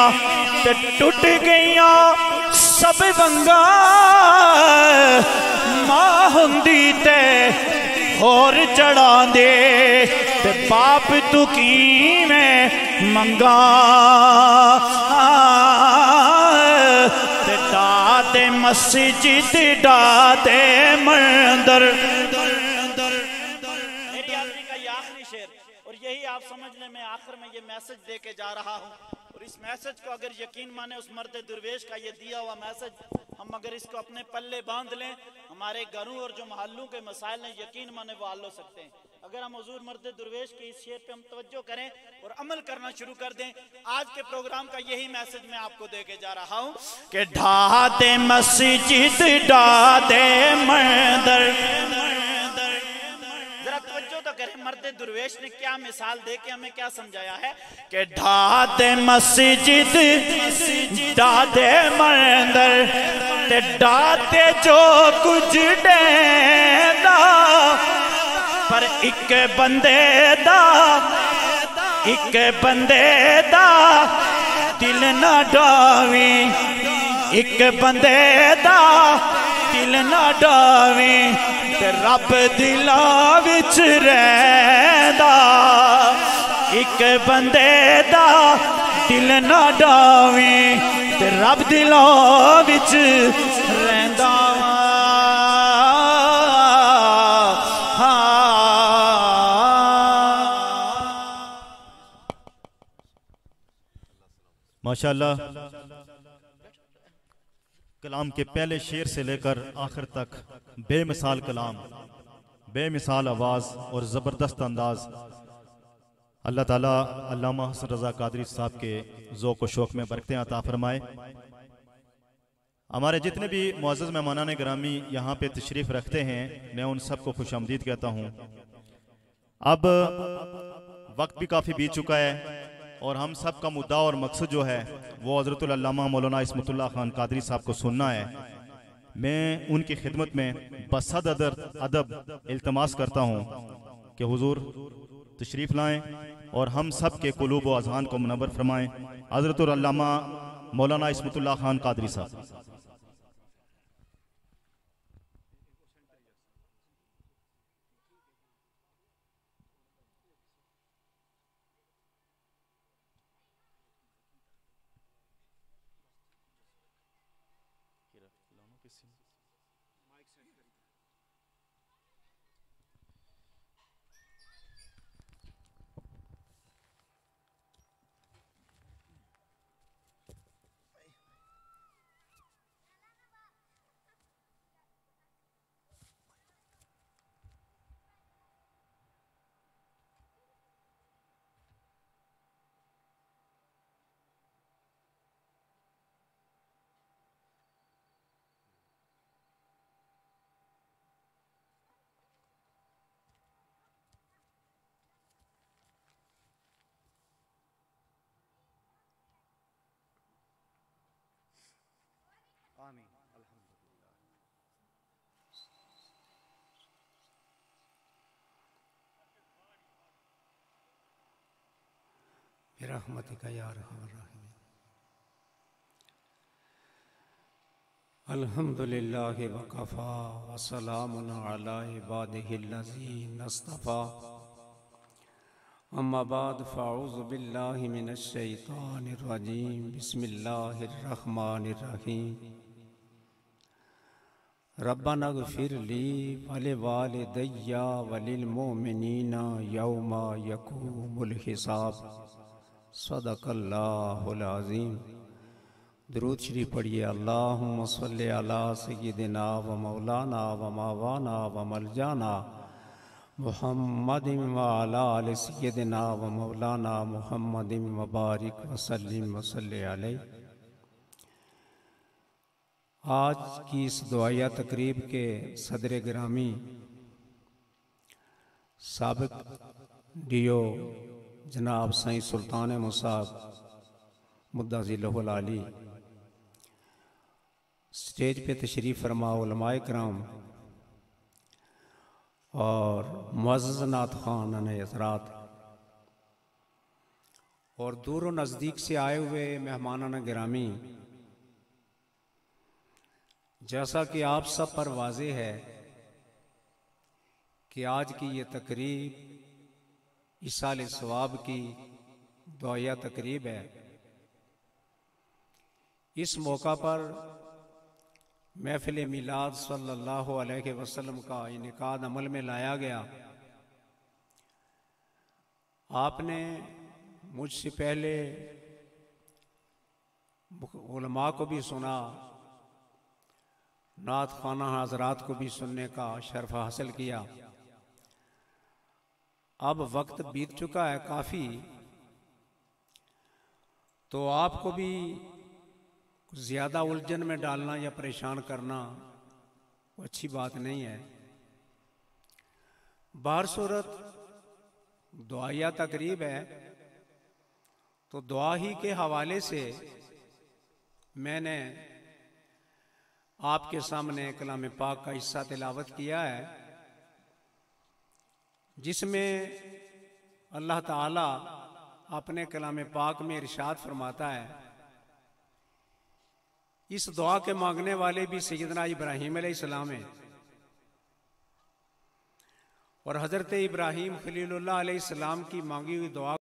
ते टुट गईया सब वंगा, मां हुंदी ते होर चढ़ा दे, ते बाप तू की मैं मंगा, ते डादे मस्जिद डादे मंदिर। मेरी हाज़िरी का ये आखिरी शेर, और यही आप समझ लें मैं आखिर में ये मैसेज दे के जा रहा हूँ, और इस मैसेज को अगर यकीन माने उस मर्द दुर्वेश का ये दिया हुआ मैसेज हम अगर इसको अपने पल्ले बांध लें, हमारे घरों और जो मोहल्लों के मसाइल हैं यकीन माने वो हल हो सकते हैं। अगर हम हुजूर मर्द दुर्वेश के इस शेर पे हम तवज्जो करें और अमल करना शुरू कर दें, आज के प्रोग्राम का यही मैसेज मैं आपको दे के जा रहा हूँ कि ढा दे मस्जिद डा दे मंदिर। जरा तवज्जो तो करें, मर्द दुर्वेश ने क्या मिसाल दे के हमें क्या समझाया है कि ढा दे मस्जिद डा दे मंदिर, ते डाते जो कुछ डेदा, पर एक बंदे दा दिल ना डावी, एक बंदे दा दिल ना डावी, ते रब दिला विच रहंदा, एक बंदे दा दिल ना डावी, ते रब दिलों विच रहंदा। माशाअल्लाह, कलाम के पहले शेर से लेकर आखिर तक बेमिसाल कलाम, बेमिसाल आवाज़ और ज़बरदस्त अंदाज अल्लाह ताला अल्लामा हसन रज़ा कादरी साहब के ज़ौक़ व शौक़ में बरकतें अता फरमाए। हमारे जितने भी मुअज़्ज़ज़ मेहमानान गिरामी यहाँ पे तशरीफ़ रखते हैं, मैं उन सबको खुशामदीद कहता हूँ। अब वक्त भी काफ़ी बीत चुका है और हम सब का मुद्दा और मकसद जो है वो हज़रतुल अल्लामा मौलाना इस्मतुल्लाह खान कादरी साहब को सुनना है। मैं उनकी खिदमत में बसद अदब इल्तमास करता हूँ कि हुजूर तशरीफ़ लाएँ और हम सब के कुलूब व अज़हान को मुनव्वर फरमाएँ। हज़रतुल अल्लामा मौलाना इस्मतुल्लाह खान कादरी साहब। बिरहमतिका या अरहमर राहिमीन। अल्हम्दुलिल्लाहि व कफ़ा व सलामुन अला इबादिहिल्लज़ीना इस्तफ़ा। अम्मा बाद फ़अऊज़ु बिल्लाहि मिनश शैतानिर रजीम। बिस्मिल्लाहिर रहमानिर रहीम। रब्बना इग़फ़िर ली व लिवालिदैया व लिल मुमिनीना यौमा यक़ूमुल हिसाब। सदक़ल्लाहुल अज़ीम। दुरूद शरीफ पढ़िए। अल्लाहुम्मा सल्लि अला सय्यिदिना व मौलाना व मवाना व मलजाना मुहम्मदिन व अला आलि सय्यिदिना व मौलाना मुहम्मदिन व बारिक व सल्लिम व सल्लि अलैहि। आज की इस दुआया तकरीब के सदर गिरामी साबिक डीओ जनाब साईं सुल्तान मुसाब मुद्दा ज़िल्लहुल आली स्टेज पे तशरीफ़ फरमा उलमाए कराम और मुअज़्ज़ज़ नात ख़ान हज़रात और दूर व नज़दीक से आए हुए मेहमानान गिरामी, जैसा कि आप सब पर वाज़े है कि आज की ये तकरीब इसाले सवाब की दुआया तकरीब है। इस मौका पर महफिल मिलाद सल्लल्लाहु अलैहि वसल्लम का इनेकाद अमल में लाया गया। आपने मुझसे पहले उलमा को भी सुना, नात खाना हज़रात को भी सुनने का शर्फ हासिल किया। अब वक्त बीत चुका है काफ़ी, तो आपको भी ज़्यादा उलझन में डालना या परेशान करना अच्छी बात नहीं है। बाहर सूरत दुआया तकरीब है, तो दुआ ही के हवाले से मैंने आपके सामने कलाम पाक का हिस्सा तिलावत किया है, जिसमें अल्लाह ताला अपने कलाम पाक में इरशाद फरमाता है, इस दुआ के मांगने वाले भी सैयदना इब्राहीम अलैहिस्सलाम हैं और हज़रत इब्राहीम खलीलुल्लाह अलैहिस्सलाम की मांगी हुई दुआ